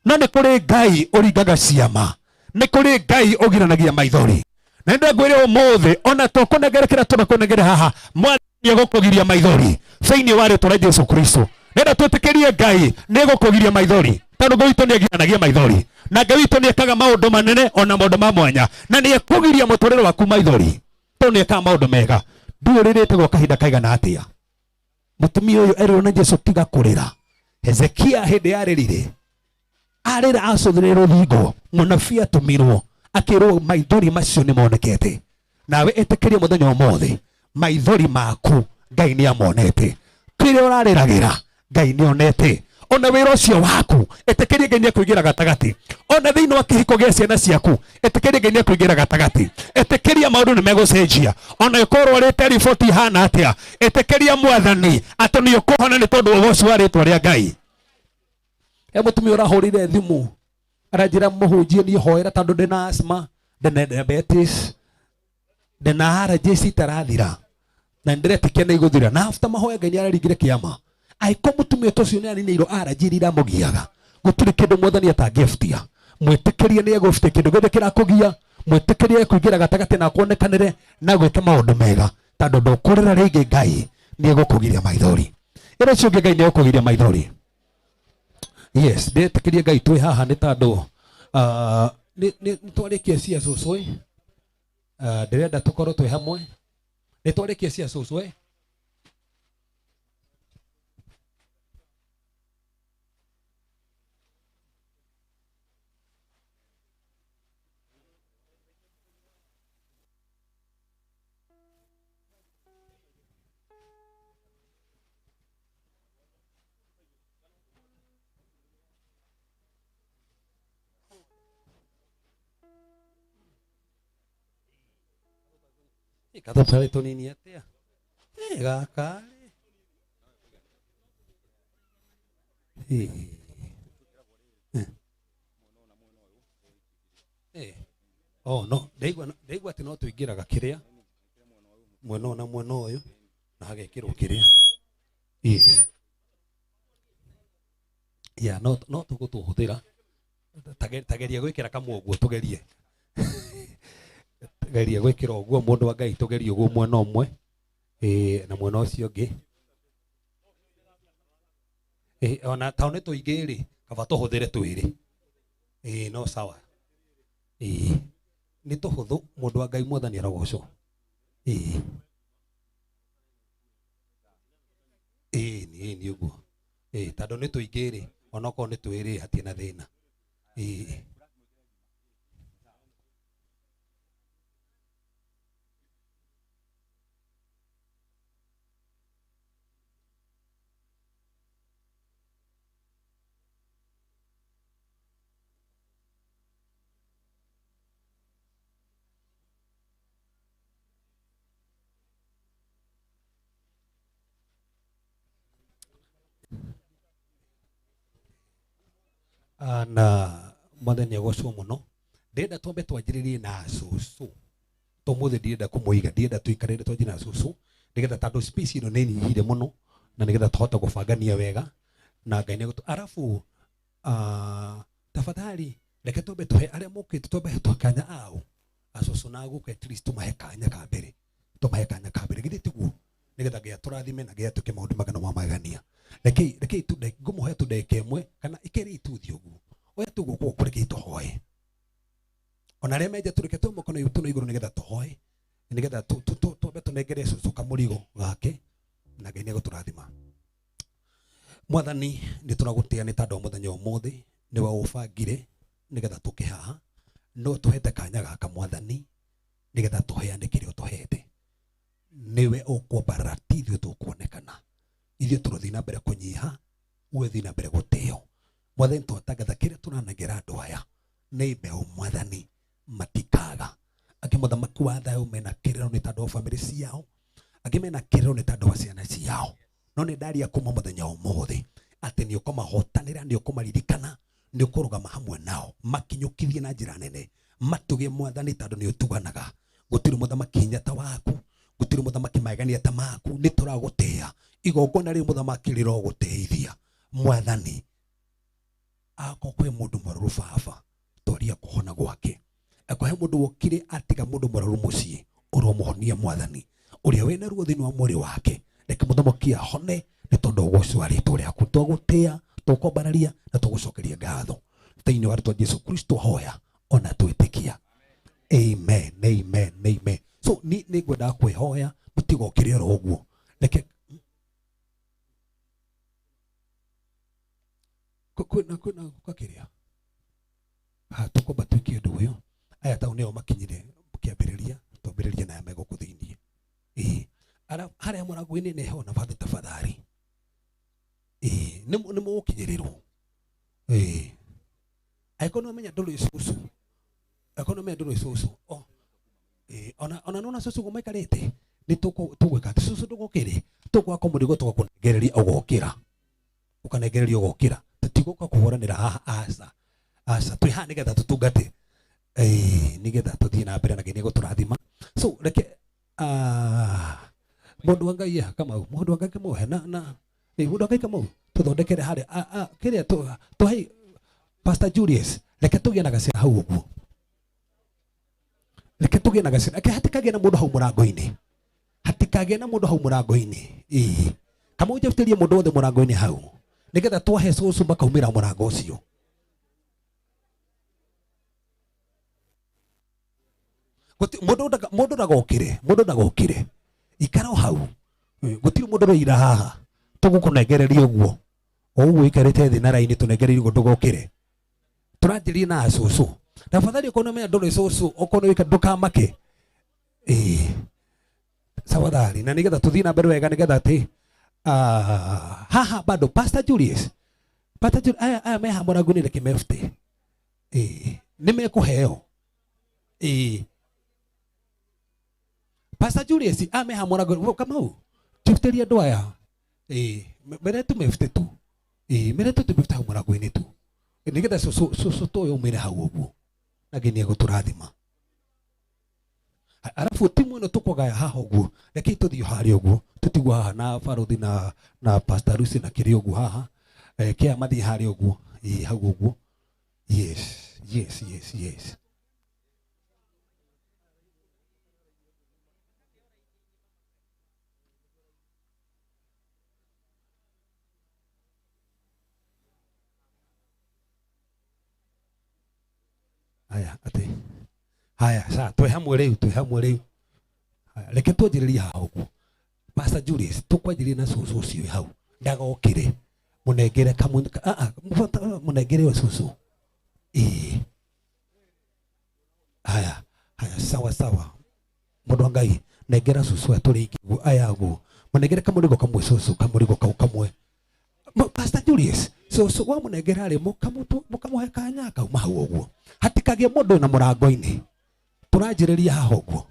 no nĩ kũrĩ Ngai ũringaga ciama nĩ kũrĩ Ngai ũgiranagia maithori na nĩ ngwĩre ũmũthĩ ona tũkũnengerekera tũnakũnengere haha Mwathani nĩegũkũgiria maithori thĩinĩ wa rĩĩtwa rĩa Jesũ Kristo nenda twĩtĩkĩrie Ngai nĩegũkũgiria maithori tondũ Ngai witũ nĩagiranagia maithori na Ngai witũ nĩekaga maũndũ manene ona maũndũ ma mwanya na nĩekũgiria mũtũrĩre waku maithori tondũ nĩekaga maũndũ mega ndũrĩrĩte gwa kahinda kaigana atĩa mutumia uyu erwo na Jesu tiga kurira Hezekia hindi yaririre arira acũthĩrĩra rũthingo mũnabii atumirwo akirwo maithori macio nĩ monekete nawe ĩtĩkĩrie mũthenya ũmũthĩ maithori maku Ngai nĩ amonete kĩrĩa ũrarĩragĩra Ngai nĩ onete ona wĩra ũcio waku ĩtĩkĩrie Ngai nĩ akũingĩra gatagatĩ ona thĩinĩ wa kĩhiko gĩa ciana ciaku ĩtĩkĩrie Ngai nĩ akũingĩra gatagatĩ ĩtĩkĩria maũndũ nĩ megũcenjia ona ĩkorwo rĩte riboti hana atĩa ĩtĩkĩria Mwathani atĩ nĩ ũkũhona nĩ tondũ wa ũcio wa rĩtwa rĩa Ngai mũtumia ũrahũrire thimũ aranjĩra mũhunjie niĩ hoera tondũ ndĩna asthma ndĩna diabetes ndĩna allergies itarathira na ndĩretĩkia nĩ igũthira na after mahoya Ngai nĩ araringire kĩama aiko mutumia tocio nĩ aninĩirwo allergy iria mũgiaga gũtirĩ kĩndũ Mwathani atangĩbutia mwĩtĩkĩrie nĩ egũbutia kĩndũ gĩothe kĩrakũgia mwĩtĩkĩrie kũingĩra gatagatĩ na kuonekanĩre na gwĩka maũndũ mega tondũ ndũkũrĩra rĩngĩ Ngai nĩ egũkũgiria maithori ĩra ũcio ũngĩ Ngai nĩ egũkũgiria maithori yes ndĩtĩkĩrie Ngai twĩ haha nĩ tondũ nĩ twarĩkia cia cũcũ ndĩrenda tũkorwo twĩ hamwe nĩ twarĩkia cia cũcũ Katapale tonini atia. Gaka. Oh no, ndaigua ati no tuingiraga kiria. Mwena na mwena uyu na hagekirwo kiria. Yes. Yeah, no tugutuhuthira. Tageria gwikira kamwe uguo tugerie. Geria gwikira uguo mundu wa Ngai tugerie uguo mwena umwe na mwena ucio ungi ona taone tuingiri kaba tuhuthire twiri no sawa ni tuhuthu mundu wa Ngai Mwathani arogocwo ni uguo tando ni tuingiri ona ko ni twiri hatina thina na Mwathani agocwo muno ndenda twambe twanjĩrĩrie na cũcũ tũmũthĩ ndirenda kũmũiga ndirenda tũikarĩre twanjie na cũcũ nĩgetha tondũ space ĩno nĩ nyihire mũno na nĩgetha tũhote gũbangania wega na Ngai nĩegũtũ arabu tafadhali reke twambe tũhe arĩa mokĩte twambe twakanya ao acũcũ na gũkũ at least tũmahe kanya ka mbere githĩ tiguo nĩgetha Ngai atũrathime na Ngai atuĩke maũndũ magana ma magania rekei ngũmũhe tũndagĩka ĩmwe kana ikĩrĩ ituthi ũguo oya tũgũkũ kũrekei tũhoe ona arĩa menja tũreke tũmũkono tũno igũrũ nĩgetha tũhoe nĩgetha twambe tũnengere cũcũ kamũrigo gake na Ngai nĩegũtũrathima Mwathani nĩ tũragũtĩa nĩ tondũ mũthenya ũmũthĩ nĩwe ũbangire nĩgetha tũke haha no tũhete kanya gaka Mwathani nĩgetha tũheane kĩrĩa ũtũhete niwe ũkwambarara ti ithuĩ tũkuonekana ithuĩ tũrothiĩ na mbere kũnyiha ũgĩthiĩ na mbere gũtĩo Mwathani twatangatha kĩrĩa tũranengera andũ aya nĩ mbeũ Mwathani matikaga angĩ mũthamaki wa thayũ mena kĩrĩro nĩ tondũ wa bamĩrĩ ciao angĩ mena kĩrĩro nĩ tondũ wa ciana ciao no nĩ ndaria kuma mũthenya ũmũthĩ atĩ nĩ ũkũmahotanĩra nĩ ũkũmaririkana nĩ ũkũrũgama hamwe nao makinyũkithie na njĩra nene matuge mwathani tondu ni utuganaga gutiri muthamaki hinya ta waku gutiri muthamaki magania ta maku ni turagutia igongona ri muthamaki riroguteithia mwathani ako kwe mundu maruru baba toria kuhona gwake akohe mundu wokire atiga mundu maruru mucii uromuhonia mwathani uria wena ruo thini wa mwiri wake reke muthamaki ahone ni tondu gocwa ritwa riaku twagutia tukombararia na tugucokeria ngatho thiini wa ritwa Jesu Kristo hoya ona twitikia amen amen amen. So ni ngwenda kwihoya mutigokire oro uguo reke kwina kwakiria tukomba twiki undu uyu aya tau nio makinyire kiambiriria twambiriria na mego kuthiini ara haria muraguini ni hona bathi tafadhali ni mukinyirirwo economy nduru isusu economy nduru isusu ona nona susu gumaikarite ni tugwika susu ndugukire tugwako murigo tugakunegereria ugokira ukanegereria ugokira tutigoka kuhoranira haha asa twi ha nigetha tutungate nigetha tuthie na mbere na ngai guturathima. So reke mundu wa ngai Kamau mundu wa ngai Kamau na mundu wa ngai Kamau tuthondekere haria kiria tuhai Pastor Julius reke tugie na gacira hau uguo reke tugie na gacira reke hatikage na mundu hau murango-ini hatikage na mundu hau murango-ini Kamau njabutirie mundu wothe murango-ini hau nigetha twahe cucu makaumira murango ucio mundu ndagokire ikara hau gutiri mundu roira haha tugukunegereria uguo uguo ikarite thi na raini tunegereria uguo ndugokire turanjirie na cucu tafadhali ukono menya ndore cucu ukono ndukamake sawadhari na nigetha tuthie na mbere wega nigetha ati haha bado Pastor Julius aya meha murango-ini reke mefute nimekuheo Pastor Julius ameha murango Kamau tufteria andu aya mere tumefute tu mere tumefute hau murango-ini tu nigetha cucu tuyu umire hau uguo na ngai nieguturathima arafu timu ino tukogaya haha uguo reke tuthio haria uguo tutigwa haha na Baruthi na Pastor Lucy na kiri uguo haha kia mathi haria uguo hau uguo yes haya sa twe hamwe riu reke twanjiririe haha uguo Pastor Julius tukwanjirie na cucu ucio hau ndagokire munengere munengere wa cucu haya sawa mundu wa ngai nengera cucu aturingi aya guo munengere kamurigo kamwe cucu kamurigo kau kamwe Pastor Julius cucu wa munengera ri mukamuhe kanya kauma hau uguo hatikagie mundu na murango-ini turanjiriria haha uguo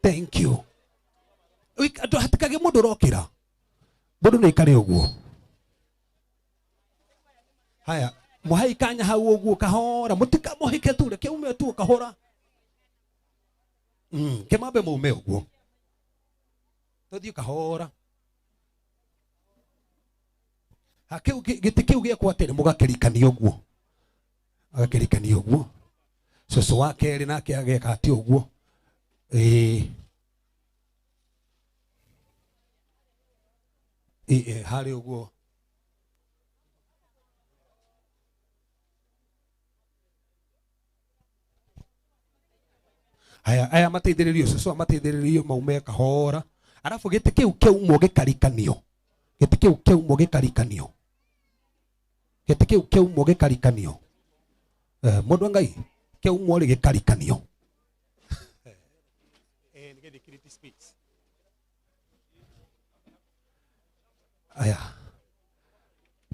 thank you hatikage mundu rokira mundu ni ikare uguo haya muhai kanya hau uguo kahora mutikamuhike tu reke ume tu kahora kemambe mume uguo tuthie kahora hakiu giti kiu giakwa atiri mugakirikania uguo agakirikania uguo cucu wa keri nake ageka ati uguo hari uguo aya mateithĩrĩrio cucu amateithĩrĩrio maume kahora arafu gĩtĩ kĩu kĩaumwo gĩkarikanio gĩtĩ kĩu kĩaumwo gĩkarikanio gĩtĩ kĩu kĩaumwo gĩkarikanio mũndũ wa ngai kĩaumwo rĩ gĩkarikanio aya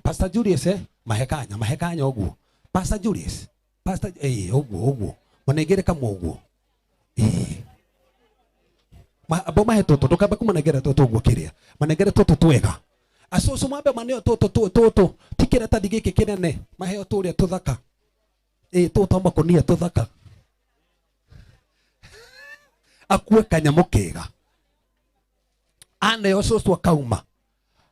Pastor Julius mahekanya uguo Pastor Julius Pastor uguo manengere kamwe uguo abo mahe toto ndukamba kumanengera toto uguo kiria manengere toto twega Acucu mambe maneo toto tikira ta digiki kinene maheo turia tuthaka tuto makonia tuthaka akue kanyamu kega aneo cucu akauma.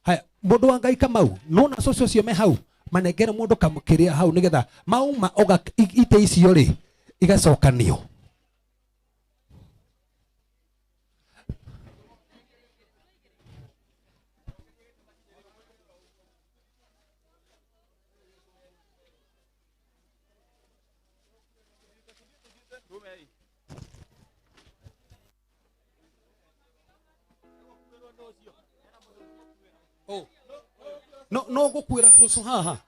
Haya mundu wa Ngai Kamau nona cucu ucio me hau manengere mundu kamukiria hau nigetha mauma oga ite icio ri igacokanio. No gukwira cucu haha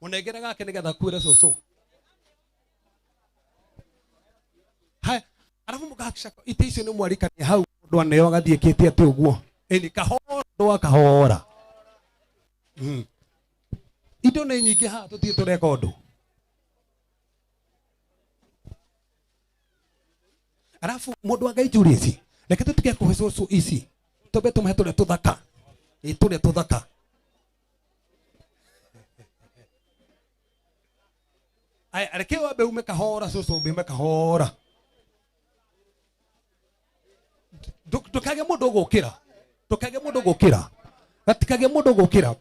munengere gake nigetha kwire cucu. Hai arafu mugakishaka ite icio ni mwarikania hau mundu aneo agathiikite ati uguo ni kahora kahora. Indo ni nyingi haha tutie tureka undu. Arafu mundu wa Ngai Julius reke tutige kuhe cucu ici tobe tumahe turia tuthaka turia tuthaka. Ai reke wambe ume kahora cucu ume kahora ndukage mundu gukira gatikage mundu gukira.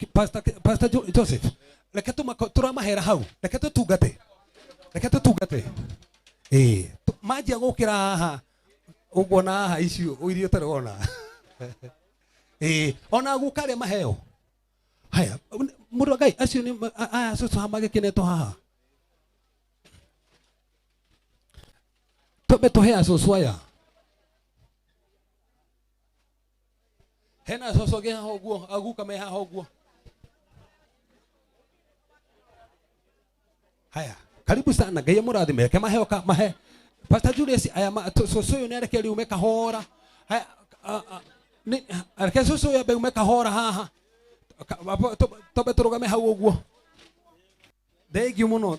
Pastor Joseph reke turamahera hau reke tutungate manjia gukira haha uguo na haha icio irio tarona ona gukare maheo. Haya mundu wa Ngai acio ni aya cucu hamagikineto haha tobe tuhe cucu aya hena cucu ge haha uguo aguka me haha uguo. Haya karibu sana Ngai murathime reke maheo ka mahe Pastor Julius aya cucu uyu ni areke riume kahora. Haya ni areke cucu uyu ume kahora haha tobe turugame hau uguo. Thank you muno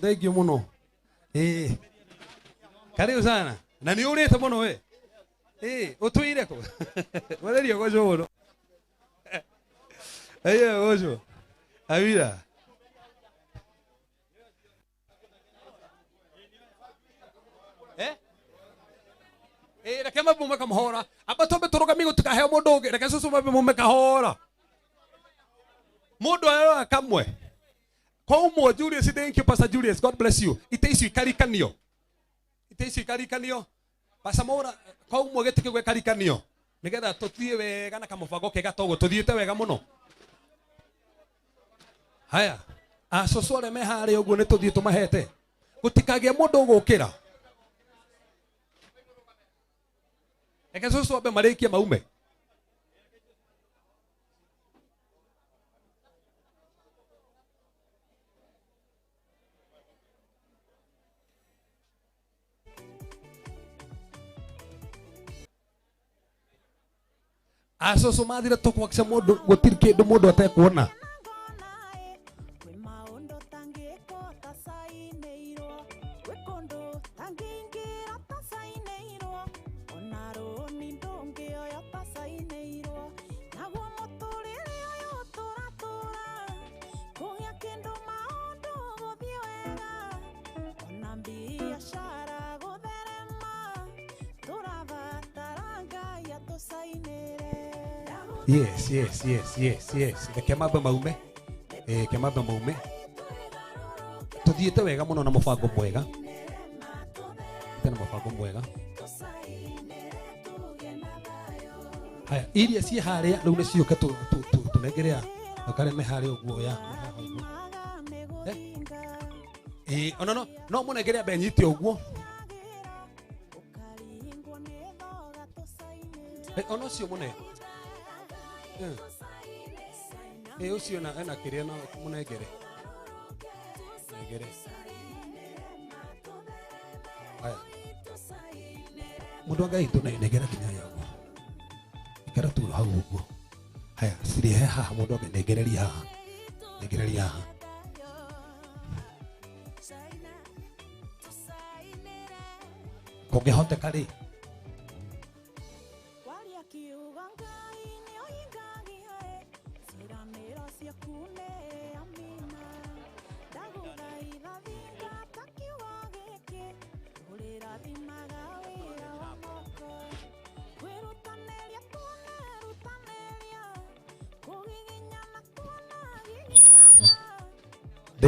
karibu sana na ni urite muno we utuire ko watherio gojo muno gojo awira reke mabe mume kamhora aba tobe turugame gutukahe mundu ungi reke cucu mabe mume kahora mundu ayo akamwe kwa umo. Julius, thank you Pastor Julius, God bless you. Ite icio ikarikanio Pastor Maura kwa umo getike gwe karikanio nigetha tuthie wega na kamubango kega togo tuthiite wega muno. Haya acucu are me hari uguo ni tuthie tumahete gutikage mundu gukira reke cucu abe marikie maume. Acucu mathire tukwakisha mundu gutiri kindu mundu atekuona. Yes. Reke mabe maume tuthiite wega muno na mubango mwega haya iria cie haria riu ni ciuke tunegerea ukare me haria uguo ya no munegerea benyite uguo ono cio mune ucio na kiria no munengere haya mundu wa Ngai tunenegera kinya yaguo ikara tu hau uguo. Haya siri haha mundu wa Ngai negereria haha kungihoteka ri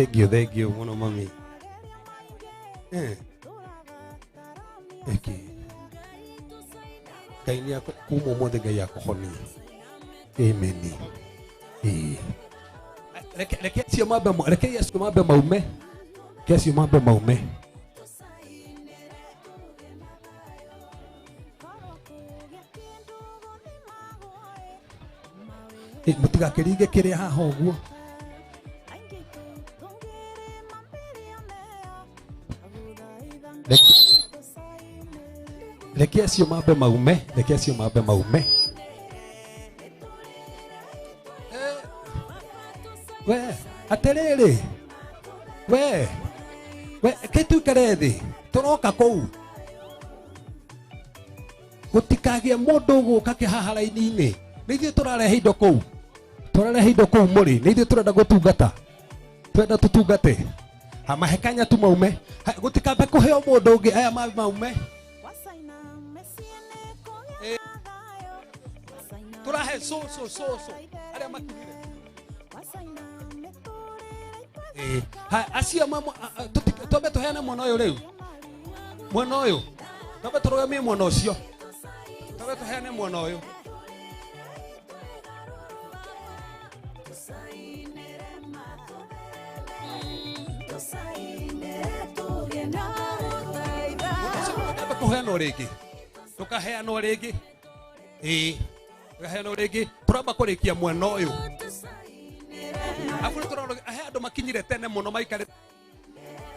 Thank you muno mami. Eki. Kaini yako kumo mode ga yako honi. Amen. Reke sio mambo, reke Yesu mambo maume. Kesi mambo maume. Mutigakirige kire haha uguo. Reke sio mambo maume, reke sio mambo maume. We, aterere. We, ketu karethi. Toroka kou. Gutikagie mundu guka kihahara-ini. Nithuĩ tũrarehe indo kũu. Tũrarehe indo kũu mũrĩ. Nithuĩ tũrenda gũtungata. Twenda tũtungate. Mahekanya tu maume. Gũtikambe kũheo mũndũ ũngĩ aya maume. Tũrahe so. Arĩa makinyire. Acio twambe tũheane mwana ũyũ rĩu. Mwana ũyũ. Twambe tũrũgamie mwana ũcio. Twambe tũheane mwana ũyũ. Tukaheanwo rĩngĩ. Tukaheanwo rĩngĩ. Tukaheanwo rĩngĩ. Turamba kũrĩkia mwana ũyũ. Afu turarora he andũ makinyire tene mũno maikare.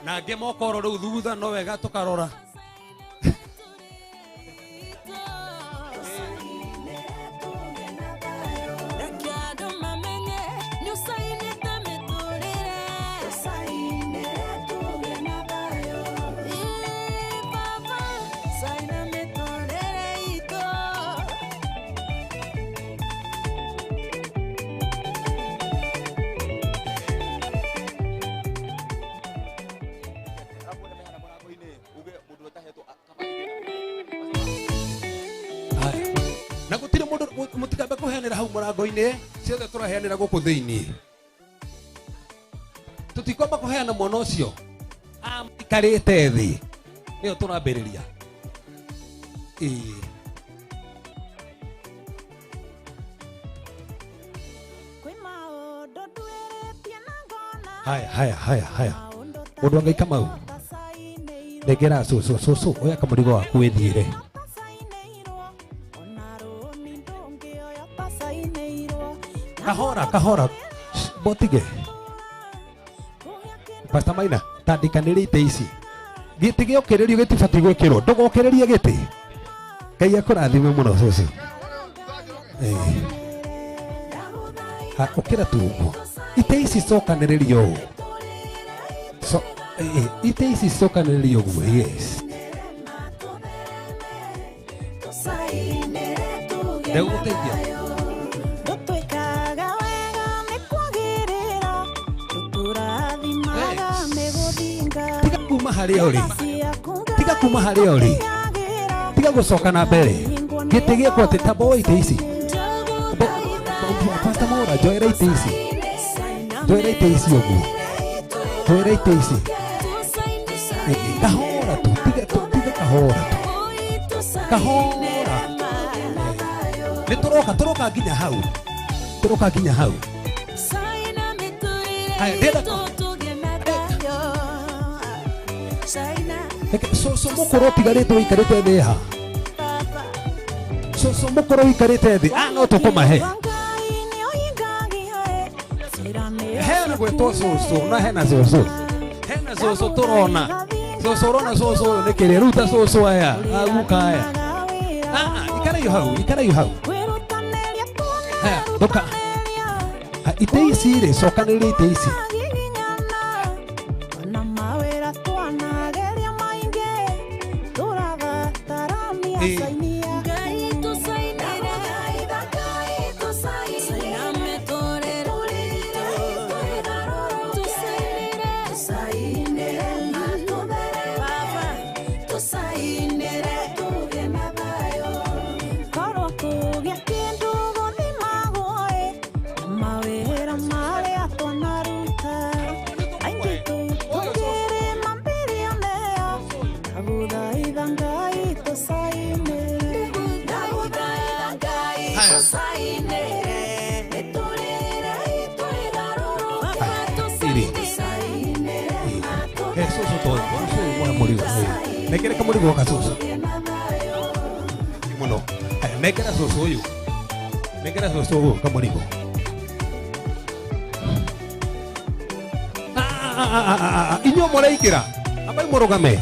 Na angĩ mokoro rĩu thutha no wega tukarora. Na gutire mundu mutikambe kuheanira hau murango-ini ciothe turaheanira guku thiini. Tutikomba kuheana mwana ucio ikarite thi niyo turambiriria. Haya. Mundu angaika mau. Ndegera so oya kamurigo waku withiire. Kahora botige. Pastor Maina tandikanirite ici giti giokiririo gitibati gwikirwo ndugokiririe giti Ngai akurathime muno cucu. Ukira tu uguo ite ici cokaniririo ite ici cokaniririo uguo. Yes, ndegũteithia. Tiga kuma haria uri. Tiga gucoka na mbere. Giti gieko ati tabo ite ici. Pastor Maura joera ite ici. Joera ite ici uguo. Joera ite ici. Kahora tu. Tiga kahora tu. Kahora. Ni turoka nginya hau. Turoka nginya hau. Ndenda so mukoro tigarite wikarite thi ha. So mukoro wikarite thi. No tukumahe. Hena gwetwo cucu na hena cucu. Hena cucu turona. Cucu urona cucu ni kiri ruta cucu aya. Aguka aya. Ikara yu hau. Doka. Ite ici ri cokanĩrĩrie ite ici. riri susu to mwa muri nekere kamuri go kasusu muno nekera susu uyu nekera susu uyu kamuri go inyo moraikira abai morogame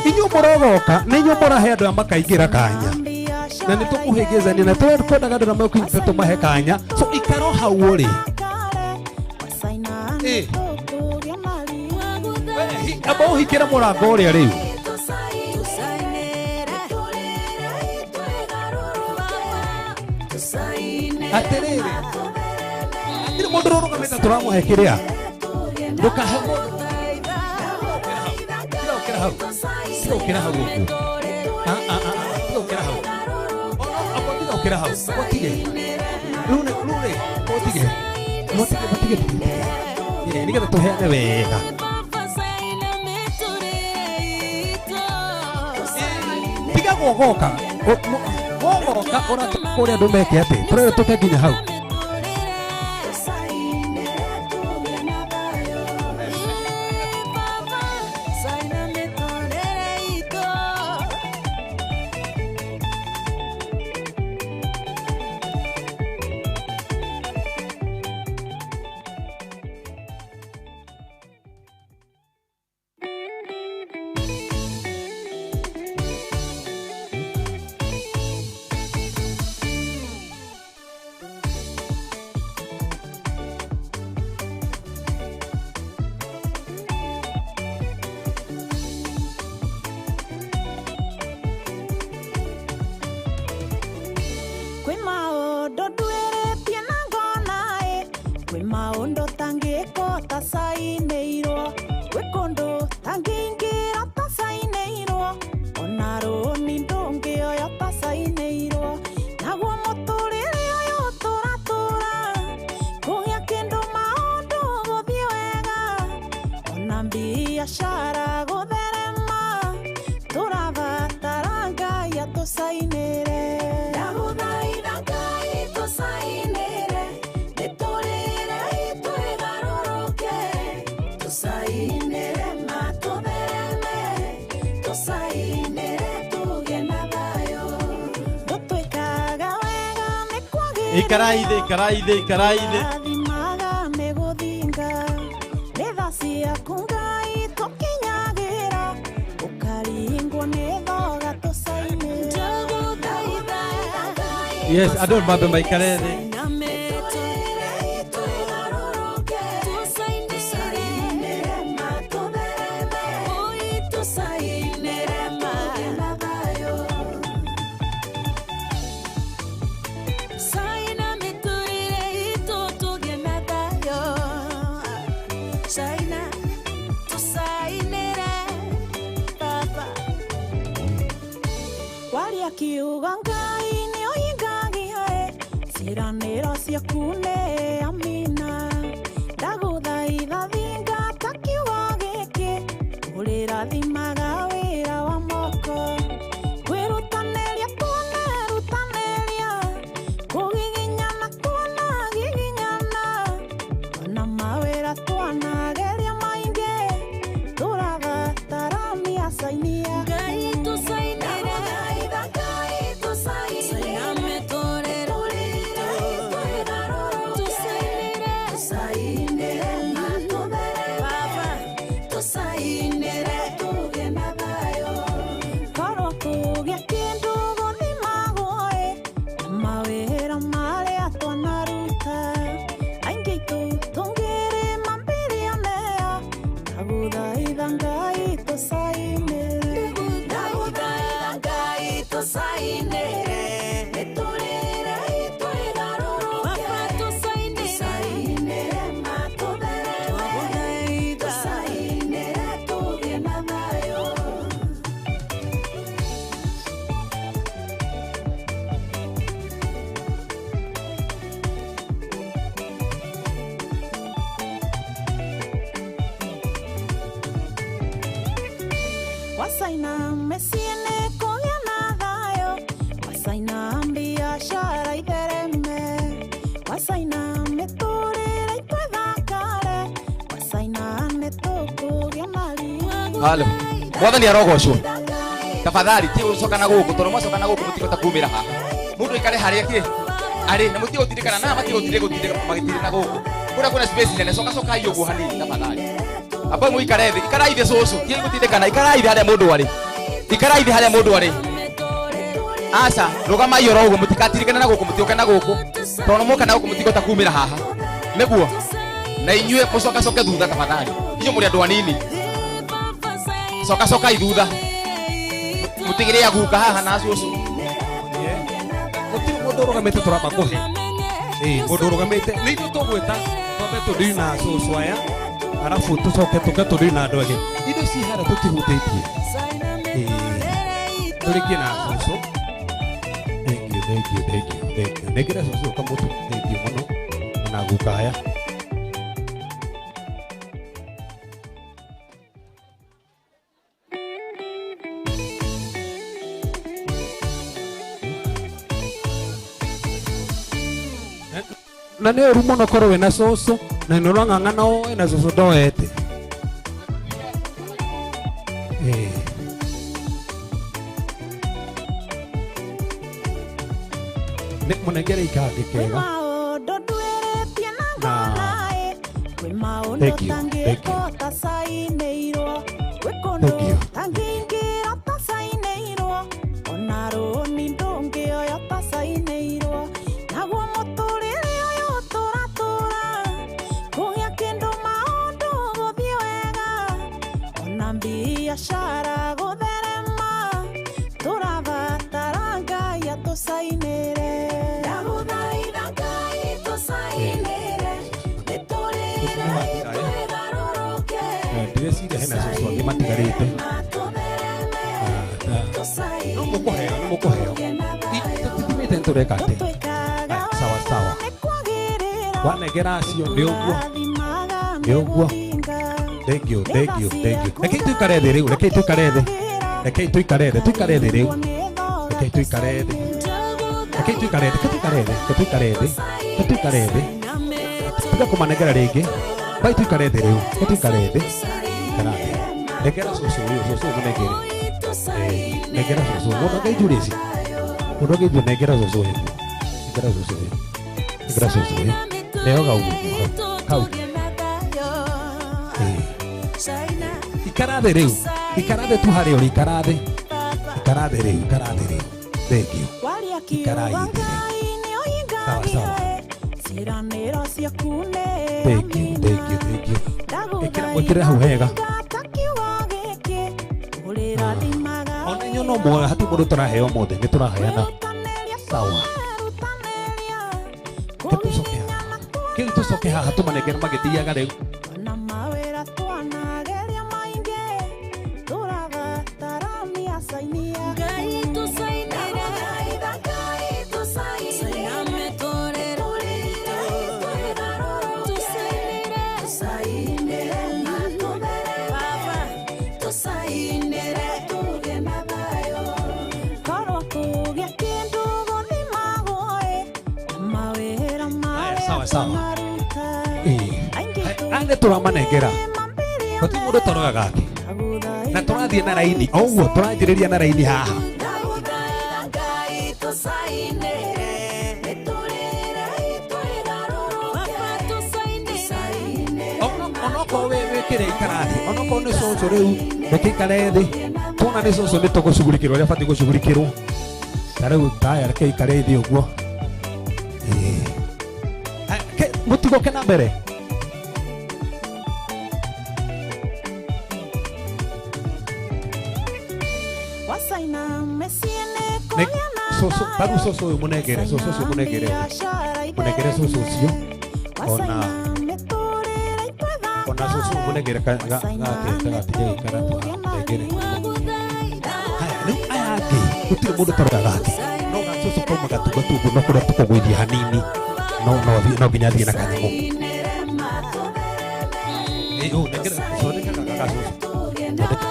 inyo morogoka ninyo morahe andu amakaingira kanya na nitukuhigizania na twendaga andu amakwingira tumahe kanya so ikaro hau uri aba uhikira murango uria riu atiriri ndiri mundu rurugamite turamuhe kiria ndukahe mundu Kira hau. Lune. Motige. Ini kita tuheane wega. Tiga gogoka. Gogoka ora kuria ndumeke ati. Turere tuteginya hau. Ikaraithe Yes, I don't remember my career. Wasaina mesiene kogea na thayo, wasaina biashara ithereme, wasaina meturire itwethakare wasaina metukugia mari Halo. Mwathani arogocwo. Tafadhali ti ucoka na guku tono mwacoka na guku mutigota kumira haha. Mundu ikare haria ki? Ari na mutigota tirikana na matigota gutire magitire na guku. Kuna space nene coka hiyo guo hanini tafadhali. Aba mu ikare thi ikarai thi cucu. Ti gutindikana ikarai thi haria mundu ari. Ikarai thi haria mundu ari. Asa rugama iyo rogo mutikatirikana na guku mutioka na guku. Tono muka na guku mutigota kumira haha. Neguo. Na inyue mucoka thutha tafadhali. Iyo muri andu anini. Soka ithutha. Mutigire ya guka haha na cucu. Gutiri mundu urugamite turamba kuhe. Mundu urugamite ni ithu tugwita twambe turi na cucu aya arafu tucoke turi na andu angi. Indo ci hara tutihutitie. Turikie na cucu. Thank you. Negira cucu kamutu. Thank you muno. Na guka aya. Na nä å må no korwo wä na cåcå na nä å rang'ang'ana oe na cåcå ndoete nä må nengere ikangä kega biashara gutherema turabatara Ngai atusainire ndaguthaitha Ngai tusainire niturire twegaruruke ndĩreciria hena cũcũ angĩ matigarĩte no mũkũheo tũtimĩte nĩtũreka atĩ sawa wanengera acio nĩ ũguo Thank you. Rekei tuikare thĩ rĩu, rekei tuikare thĩ rĩu. Rekei tuikare thĩ. Tiga kũmanengera rĩngĩ. Bai tuikare thĩ rĩu. Tuikare thĩ. Nengera cũcũ mũnengere. Nengera cũcũ. Mũndũ akaijũria ici. Nengera cũcũ ũyũ. Neoga ũguo. Hau. Ikarathĩ rĩu. Ikarathĩ tu harĩa ũrĩ ikarathĩ. Ikarathĩ rĩu. Thank you. Ikarai thĩ rĩu. Sawa. Thank you. Mwĩkĩre hau hega. Ona inyuĩ no muoya hatirĩ mũndũ tũraheo mothe nĩ tũraheana. Sawa. Tucoke haha tũmanengere magĩthiaga rĩu. Sawa. Ane turamanengera. Gũtirĩ mũndũ toroga gake. Na tũrathiĩ na raini. Ũguo tũranjĩrĩria na raini haha. Onokorwo wĩkĩre ikarathi. Onokorwo nĩ cũcũ rĩu reke ikare thĩ. Tuona nĩ cũcũ nĩ tũgũcugurikĩrwo ũrĩa batiĩ gũcugurikĩrwo. Ta rĩu taya reke ikare thĩ ũguo. Mũtigoke na mbere. Taru cũcũ ũyũ mũnengere. Mũnengere cũcũ ũcio. Ona cũcũ mũnengere gake gatige gĩikara mũnengere. Rĩu aya angĩ gũtirĩ mũndũ taroga gake. No gacũcũ kauma gatungatu ũguo no kũrĩa tũkũgũithia hanini. No nginya thiĩ na kanyamũ.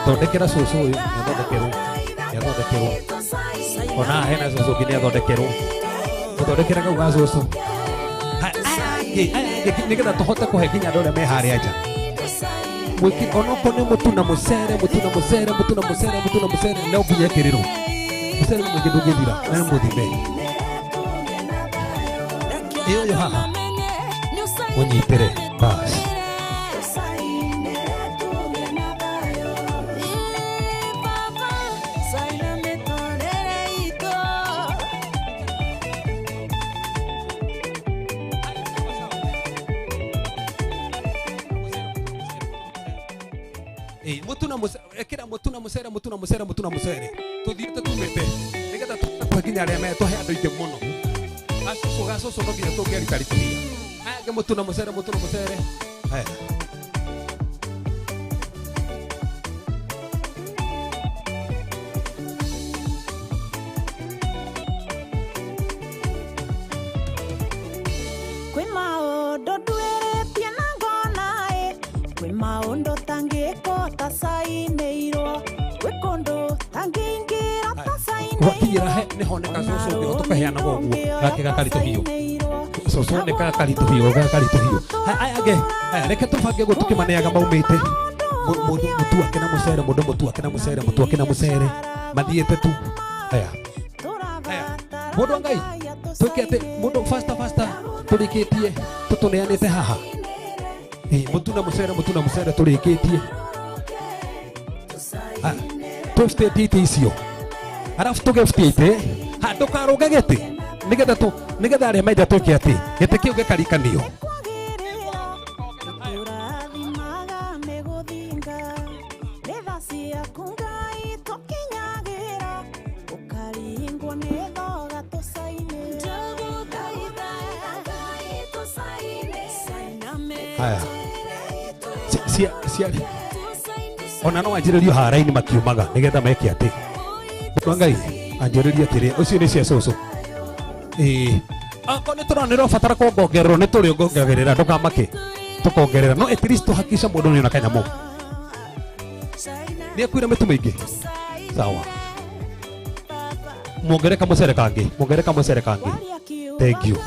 Thondekera cũcũ ũyũ nĩathondekerwo. Ona hena cũcũ ũngĩ nĩathondekerwo. Mũthondekere kau ga cũcũ. nigetha tuhote kuhe nginya andå arä a me harä nja mwiki onoko nä må tu na må cere no nginya kä rä rwo må cere må ingä ndå ngä thira na må thime ä å yå haha må nyitä re basi ekira mutuna musere tuthiete tumite nigetha tukwe nginya aria me tuhe andu ingi muno gacoco no nginya tungĩarikaritũhia aya angĩ mutuna musere haya Kwĩ maũndũ nduĩrĩtie na ngona kwĩ maũndũ tangĩkwo tacainĩirwo kwĩ kũndũ tangĩingĩra gwakinyĩra he nĩ honeka coco ũngĩ tũkaheanaga ũguo gake gakaritũhio coco nĩ gakaritũhio aya angĩ reke tũbange ũguo tũkĩmaneaga maumĩte mũndũ mũtu ake na mũcere mathiĩte tu aya mũndũ wa Ngai twĩke atĩ mũndũ fasta tũrĩkĩtie tũtũneanĩte haha mũtu na mũcere tũrĩkĩtie tũstĩtie itĩ icio arabu tũgĩbutie itĩ ndũkarũnge gĩtĩ nĩgetha arĩa menja twĩke atĩ gĩtĩ kĩu gĩkarikanio haya ona no anjĩrĩrio hara-inĩ makiumaga nĩgetha meke atĩ mũndũ Ngai anjĩrĩrie atĩrĩ ũcio nĩ cia cũcũ akorwo nĩ tũrona nĩũrabatara kuongererwo nĩ tũrĩ ongagĩrĩra ndũkamake tũkongerera no at least tũhakikisha mũndũ nĩ ona kanyamũ nĩ akuire mĩtu mĩingĩ sawa muongere kamũcere kangĩ thank you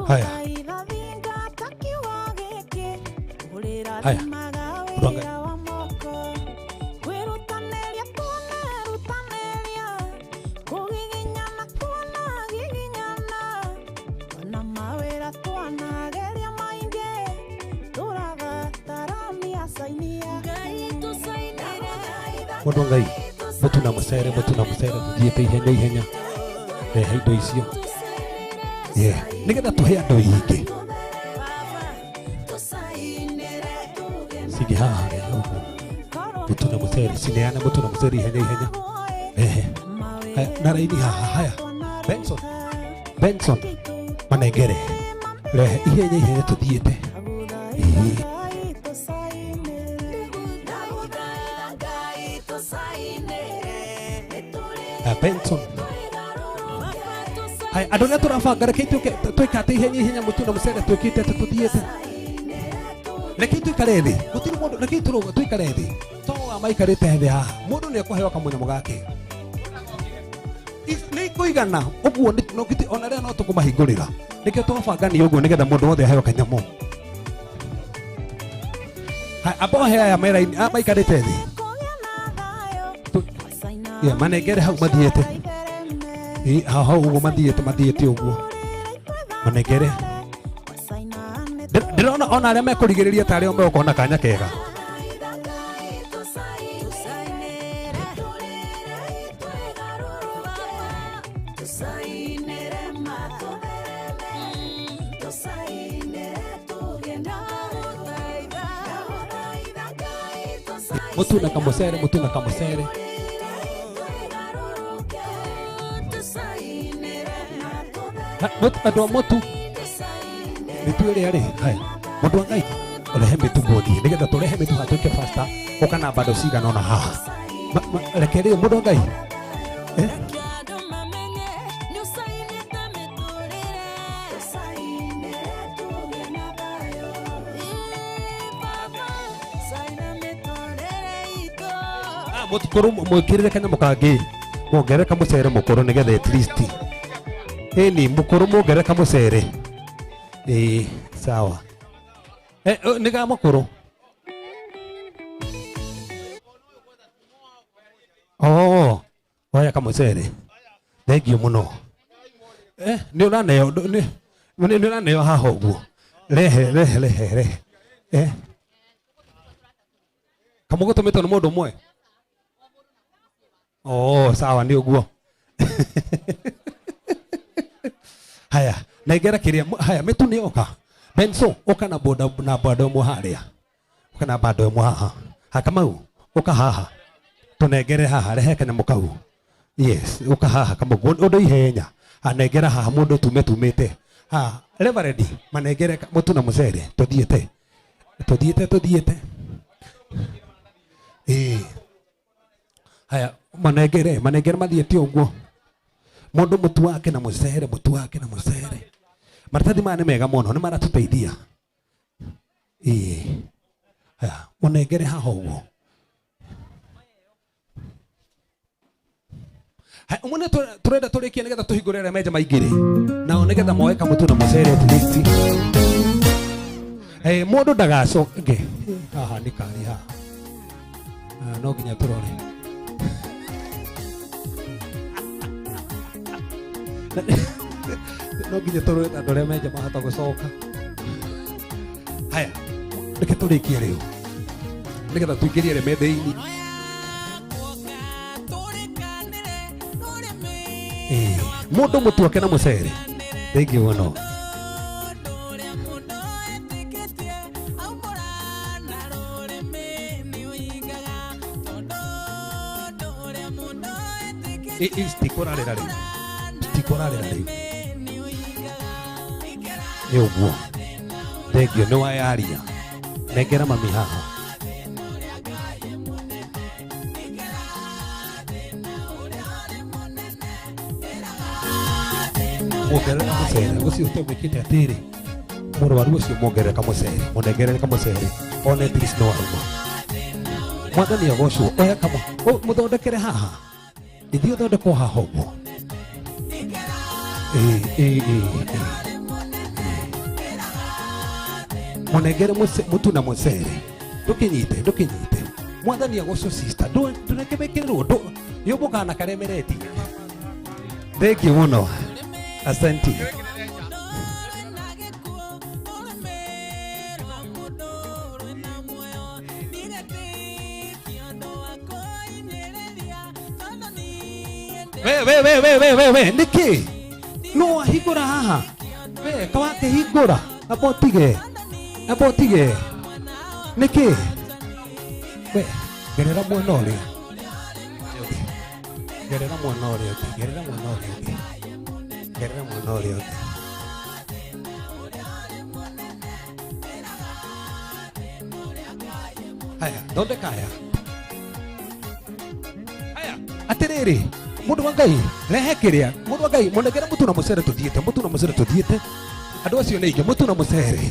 haya Ngai mũndũ Ngai mũtu na mũcere tuthiĩte ihenya rehe indo icio nĩgetha tũhe andũ ingĩ sige haha mũtu na mũcere cineane mũtu na mũcere ihenya na raini haha haya Benson manengere rehe ihenya tuthiĩte Benson hai andũ arĩa tũrabanga reke twĩka atĩ ihenya mũtu na mũcere twĩkĩte atĩ tũthiĩte reke tũikare thĩ gũtirĩ mũndũ reke tũikare thĩ to maikarĩte thĩ haha mũndũ nĩ ekũheo kamũnyamũ gake nĩ kũigana ũguo ona rĩrĩa no tũkũmahingũrĩra nĩkĩo twabangania ũguo nĩgetha mũndũ wothe aheo kanyamũ ambohe aya meraini maikarĩte thĩ manengere hau mathiĩte hau ũguo mathiĩte ũguo manengere ndĩrona ona arĩa mekũrigĩrĩria ta arĩa megũkorwo na kanya kega mũtu na kamũcere andũ a mũtu mĩtu ĩrĩa rĩ haya mũndũ wa Ngai ũrehe mĩtu mũthie nĩgetha tũrehe mĩtu hatũike fasta ũkana bado cigana ona haha reke rĩu mũndũ wa Ngai mũtukũrũ mwĩkĩrĩre kanyamũ kangĩ Mwongere kamucere mukuru nigetha at least. Ni mukuru mwongere kamucere. Sawa. Niga mukuru. Oya kamucere. Thank you muno. Ni uraneo ni uraneo haha uguo. Rehe. Kamugutumĩtwo nĩ mũndũ ũmwe. Sawa nĩ ũguo. Haya, nengera kĩrĩa. Haya, mĩtu nĩ oka. Benso, oka na boda na bado ĩmwe harĩa. Oka na bado ĩmwe haha. Kamau, oka haha. Tũnengere haha, rehe kanyamũ kau. Yes, oka haha Kamau. Ũndũ ihenya. Anengera haha mũndũ tumĩte. Reverend, manengere mũtu na mũcere. Tũthiĩte. Haya, manengere mathiĩte ũguo. Mũndũ mũtu wake na mũcere. Maratathi maya nĩ mega mũno, nĩ maratũteithia. Haya, mũnengere haha ũguo. Umone turenda turikie nigetha tuhingure arĩa menja maingĩre. Nao nigetha moe kamũtu na mũcere at least. Mũndũ ndagacoke. Haha nĩ kari haha. No nginya turore. No nginya turore andũ arĩa menja mahota gũcoka. Haya, reke tũrĩkie rĩu. Nigetha tuingĩrie arĩa me thĩinĩ. Mũndũ mũtu wake na mũcere. Thank you muno. Stikorarĩra rĩu. Nĩ ũguo. Thank you, nĩ wayaria. Nengera mami haha. Mwongerere kamucere. Ũcio ũtagwĩkĩte atĩrĩ. Mũrwaru ũcio mwongerere kamucere. Mũnengerere kamucere. One at least no aruma. Mwathani agocwo. Oya kamwe. Mũthondekere haha. Ithiĩ ũthondekwo haha ũguo. Mũnengere mũtu na mũcere. Ndũkĩnyite. Mwathani agocwo sister. Ndũreke mekĩrĩrwo. Yũmbũkana karemereti. Thank you muno. Asante. We, niki? No ahingũra haha. We, kawake hingũra. Abotige. Niki? We, gerera mwena ũrĩa. Gerera mwena ũrĩa. Haya, thondeka haya. Atĩrĩrĩ, mũndũ wa Ngai, rehe kĩrĩa. Mũndũ wa Ngai, mũnengere mũtu na mũcere tũthiĩte. Andũ acio nĩ aingĩ, mũtu na mũcere.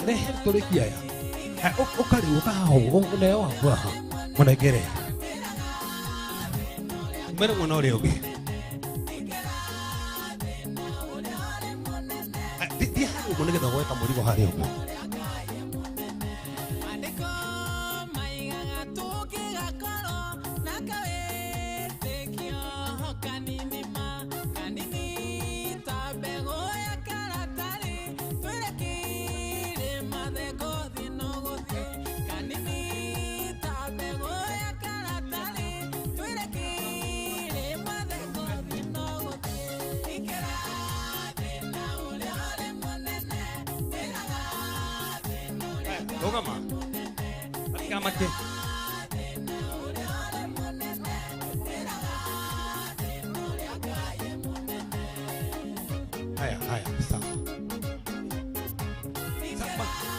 Lehe tũrĩkia ya. Ũkariũka haha ũguo neo haha. Mũnengere. Mwena mwena ũrĩa ũngĩ. Thiĩ harĩa ũguo nĩgetha woe kamũrigo harĩa ũguo. rũgama matikamake haya sawa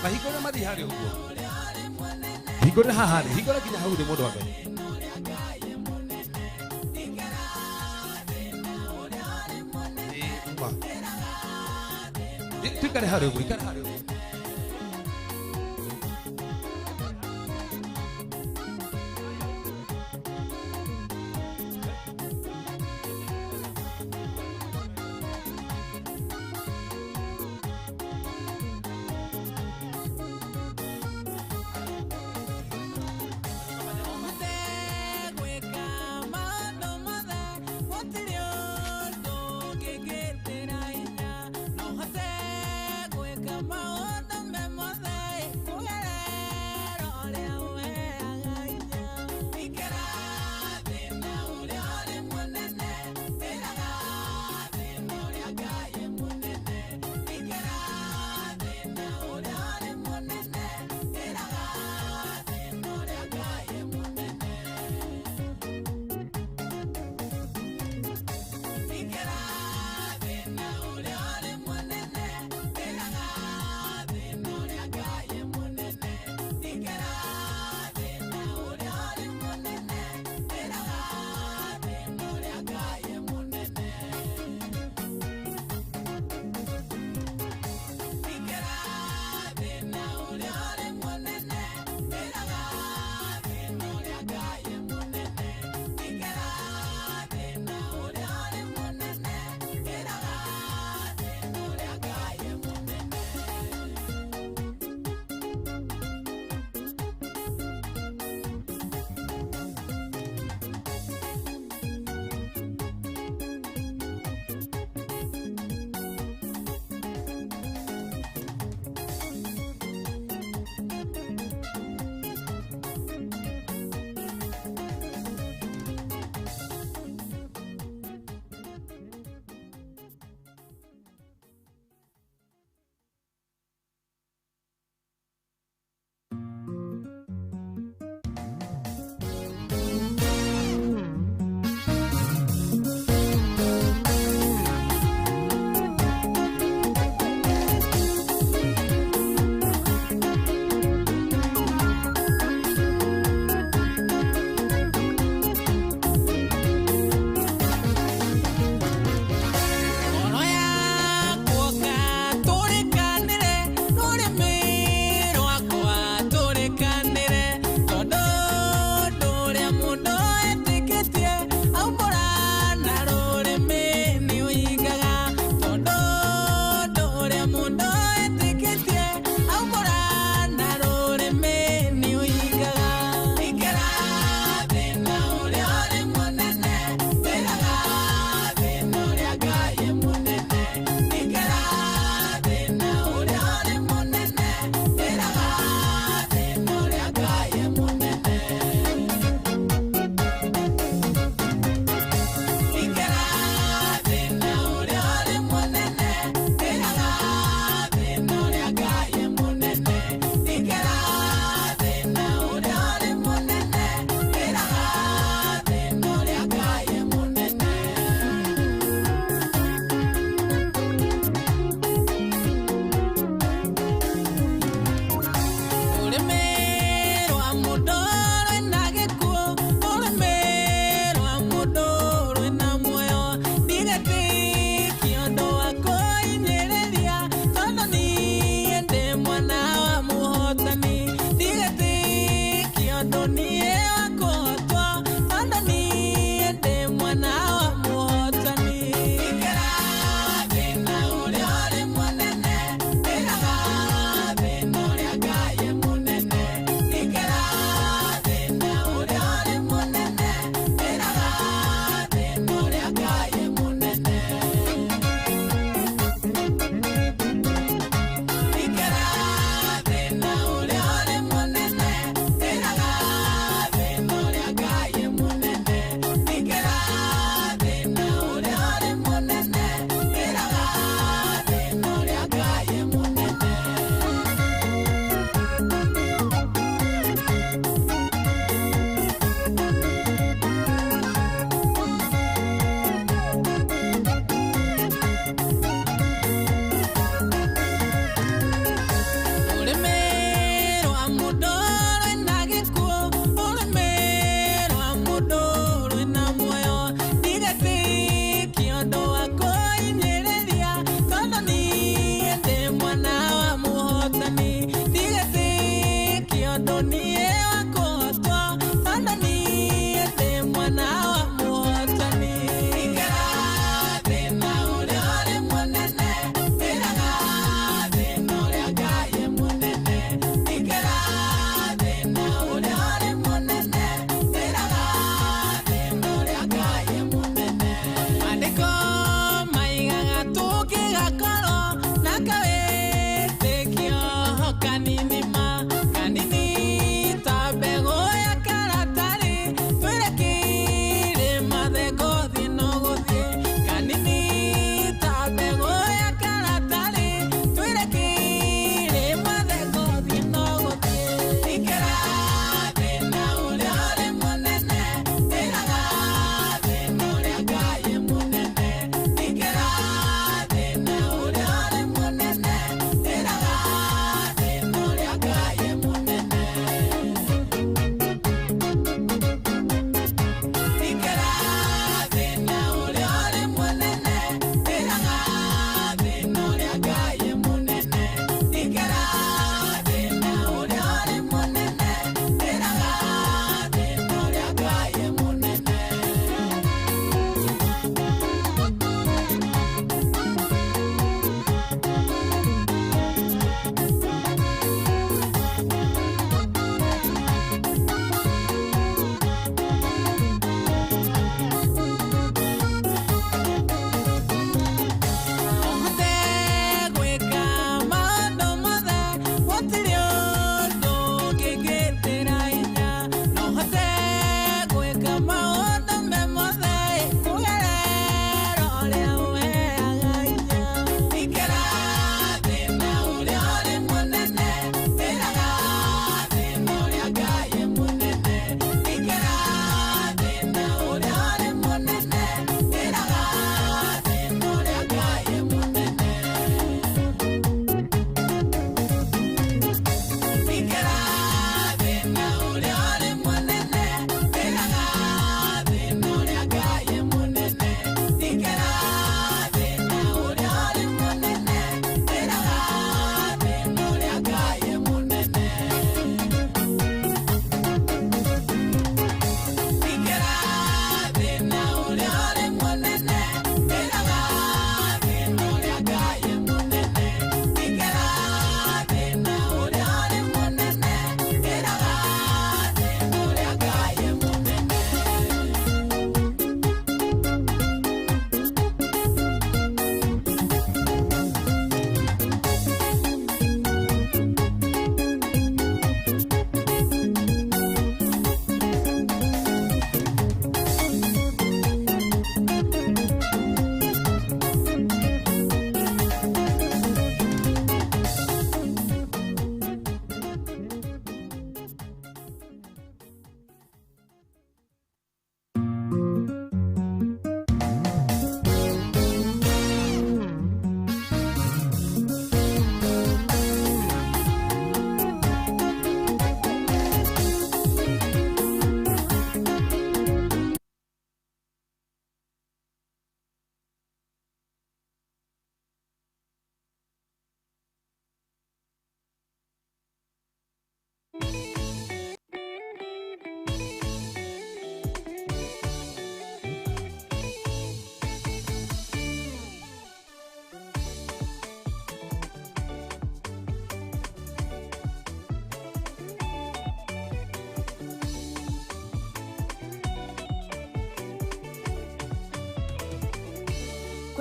mahingũre mathiĩ harĩa ũguo hingũre haha rĩ hingũre nginya hau rĩ mũndũ wa mbere tuikare harĩa ũguo ikare harĩa ũguo Come on.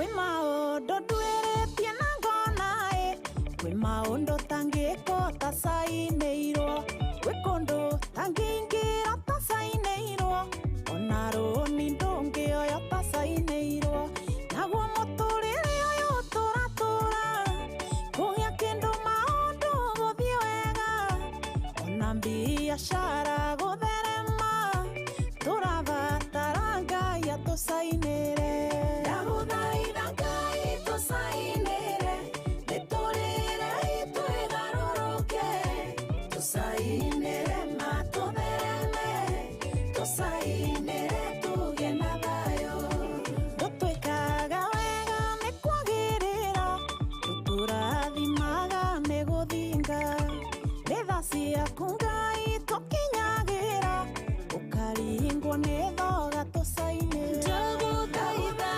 kwĩ maũndũ nduĩrĩtie na ngona kwĩ maũndũ tangĩkwo tacainĩirwo kwĩ kũndũ tangĩingĩra tacainĩirwo ona rũni ndũngĩoyo tacainĩirwo naguo mũtũrĩre ũyũ tũratũra kũgĩa kĩndũ maũndũ gũthiĩ wega ona biacara gũtherema tũrabatara Ngai atũcainĩre ndagũthaitha Ngai tũcainĩre nĩtũrĩre itwĩgarũrũke tũcainĩre matũthereme tũcainĩre tũgĩe na thayũ tũtwĩkaga wega nĩ kwagĩrĩra tũtũrathimaga nĩ gũthinga nĩ tha ciaku Ngai tũkinyagĩra ũkaringwo nĩ thoga tũcainĩre ndagũthaitha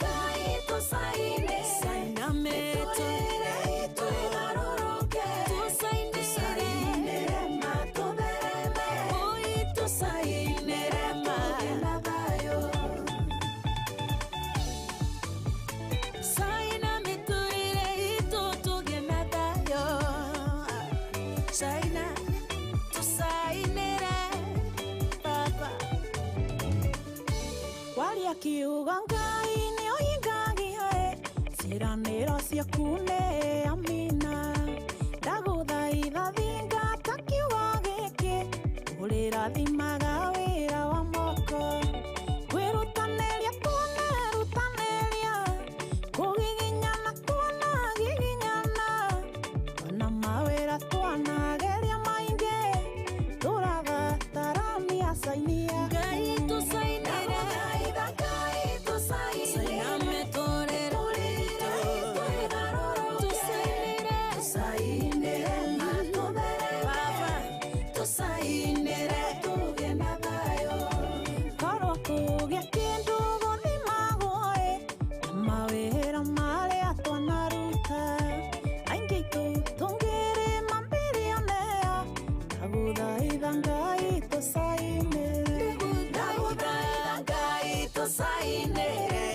Ngai tũcainĩre caina mĩtũrĩre itwĩgarũrũke tũcainĩre matũthereme tũcainĩre tũgĩe na thayũ caina mĩtũrĩre itũ tũgĩe na thayũ caina tũcainĩre baba waria kiugo Ngai nĩ ũhingagia ciĩranĩro ciaku nĩ amina ndagũthaitha thingata kiugo gĩkĩ ũrĩrathimaga wĩra wa moko kwĩrutanĩria tuonerutanĩria kũgiginyana tuonagiginyana ona mawĩra twanageria maingĩ tũrabatarania cainia Ngai tũcainĩre Ngai tũcainĩre caina mĩtũrĩre tũcainĩre matũthereme tũcainĩre tũgĩe na thayũ korwo kũgĩa kĩndũ gũthimagwo mawĩra marĩa twanaruta aingĩ itũ tũngĩrĩma bilionea ndagũthaitha Ngai tũcainĩre ndagũthaitha Ngai tũcainĩre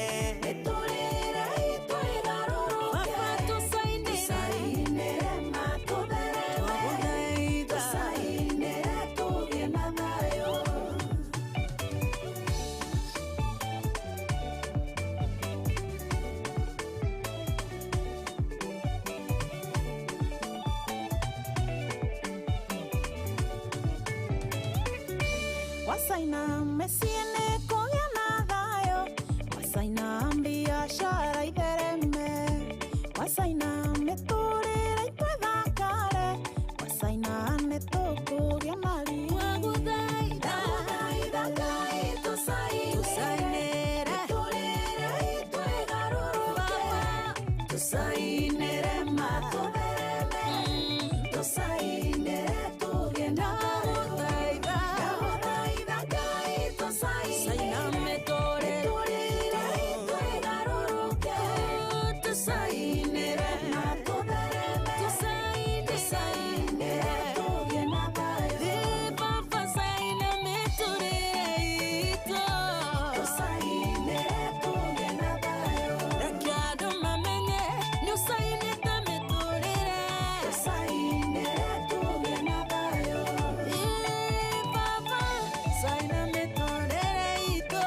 nĩtũrĩre itwĩgarũrũke tũcainĩre matũthereme tũcainĩre tũgĩe na thayũ wacaina mĩciĩ nĩ kũgĩa na thayũ wacaina biacara ithereme wacaina mĩtũrĩre itwĩthakare wacaina nĩtũkũgĩa na ria ndagũthaitha Ngai tũcainĩre tũrĩre itwĩgarũrũke tũcainĩre matũthereme tũcainĩre tũgĩe na ndagũthaitha Ngai tũcainĩre mĩtũrĩre itwĩgarũrũke tũcainĩre matũthereme tũcainĩre tũgĩe na thayũ baba caina mĩtũrĩre itũ tũcainĩre tũgĩe na thayũ reke andũ mamenye nĩ ũcainĩte mĩtũrĩre tũcainĩre tũgĩe na thayũ baba caina mĩtũrĩre itũ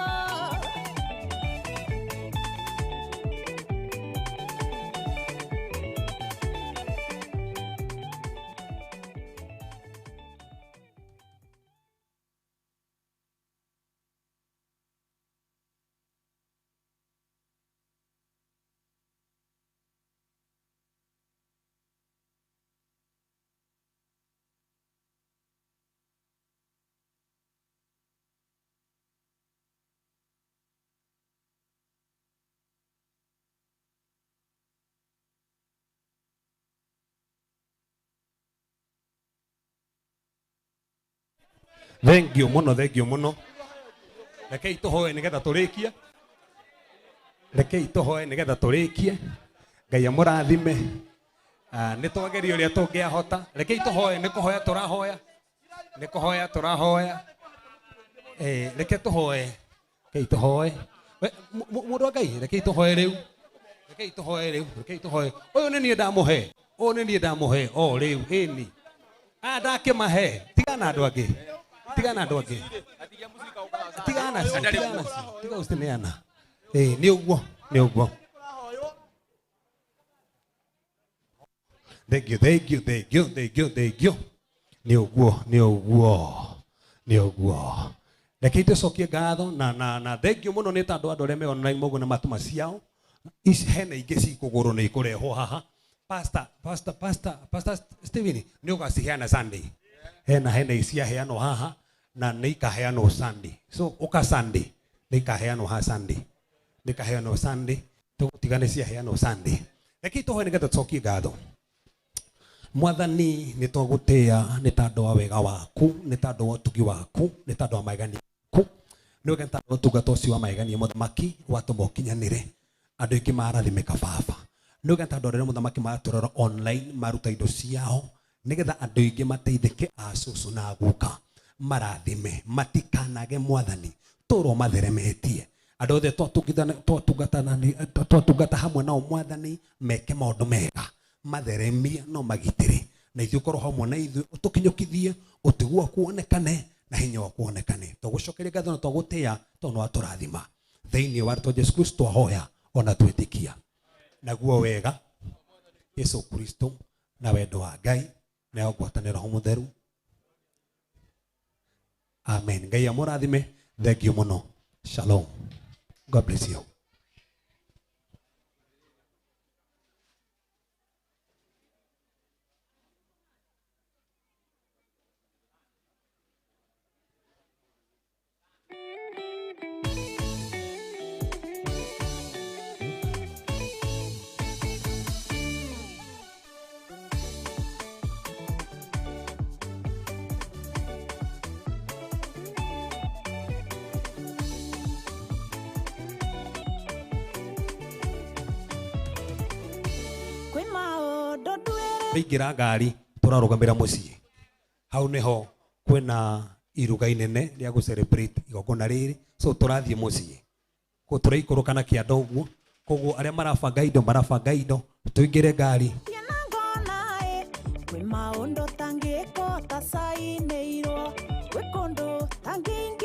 Thengio muno rekei tuhoe nigetha turikie rekei tuhoe nigetha turikie Ngai amurathime nĩ twageria ũrĩa tũngĩahota rekei tuhoe nĩ kũhoya tũrahoya reke tuhoe rekei tuhoe mũndũ wa Ngai rekei tuhoe rĩu Rekei tuhoe riu, rekei tuhoe. Uyu ni nie ndamuhe. Uyu ni nie ndamuhe. O riu ini. Ndakĩmahe. Tigana andũ angĩ. Tigana andũ angĩ. Tigana ci, tigana ci. Tiga usineana. Nĩ ũguo, nĩ ũguo. Thank you, thank you, thank you, thank you, thank you. Nĩ ũguo, nĩ ũguo. Nĩ ũguo. Rekei tũcokie ngatho na thank you mũno nĩ tondũ andũ arĩa me online moguo na matũma ciao. Ici hena ingĩ cikũgũrũ nĩ ikũrehwo haha. Pastor Steven nĩ ũgaciheana Sunday. Hena iciaheanwo haha na nĩ ikaheanwo Sunday. So ũka Sunday nĩ ikaheanwo ha Sunday. Nĩ ikaheanwo Sunday. Tũtigane ciaheanwo Sunday. Rekei tũhoe nĩgetha tũcokie ngatho. Mwathani nĩ twagũtĩĩa nĩ tondũ wa wega waku, nĩ tondũ wa ũtugi waku, nĩ tondũ wa magegania maku. Nĩ ũgenda ũtungata ũcio wa magegania mũthamaki watũma ũkinyanĩre. Andũ aingĩ marathimĩka baba. Nĩ ũgenda andũ arĩa mũthamaki maratũrora online maruta indo ciao nĩgetha andũ aingĩ mateithĩke a cũcũ na guka marathime matikanage Mwathani tũrwo matheremetie. Andũ othe twatungata hamwe nao Mwathani meke maũndũ mega matheremie no magitĩre na ithuĩ ũkorwo hamwe na ithuĩ ũtũkinyũkithie ũtugi waku wonekane na hinya waku wonekane. Twagũcokeria ngatho na twagũtĩĩa tondũ nĩwatũrathima thĩinĩ wa rĩĩtwa Jesũ Kristo twahoya ona twĩtĩkia. Naguo wega Yesu Kristo na wendo wa Ngai na ngwatanĩro Roho Mũtheru. Amen. Ngai amũrathime. Thank you mũno. Shalom. God bless you. Ingĩra ngari tũrarũgamĩra mũciĩ. Hau nĩho kwĩna iruga inene rĩa gũ celebrate igongona rĩrĩ. So tũrathiĩ mũciĩ. Tũraikũrũka na kĩanda ũguo. Koguo arĩa marabanga indo tũingĩre ngari. Kwĩ maũndũ tangĩko ta cainĩirwo, kwĩ kũndũ tangĩ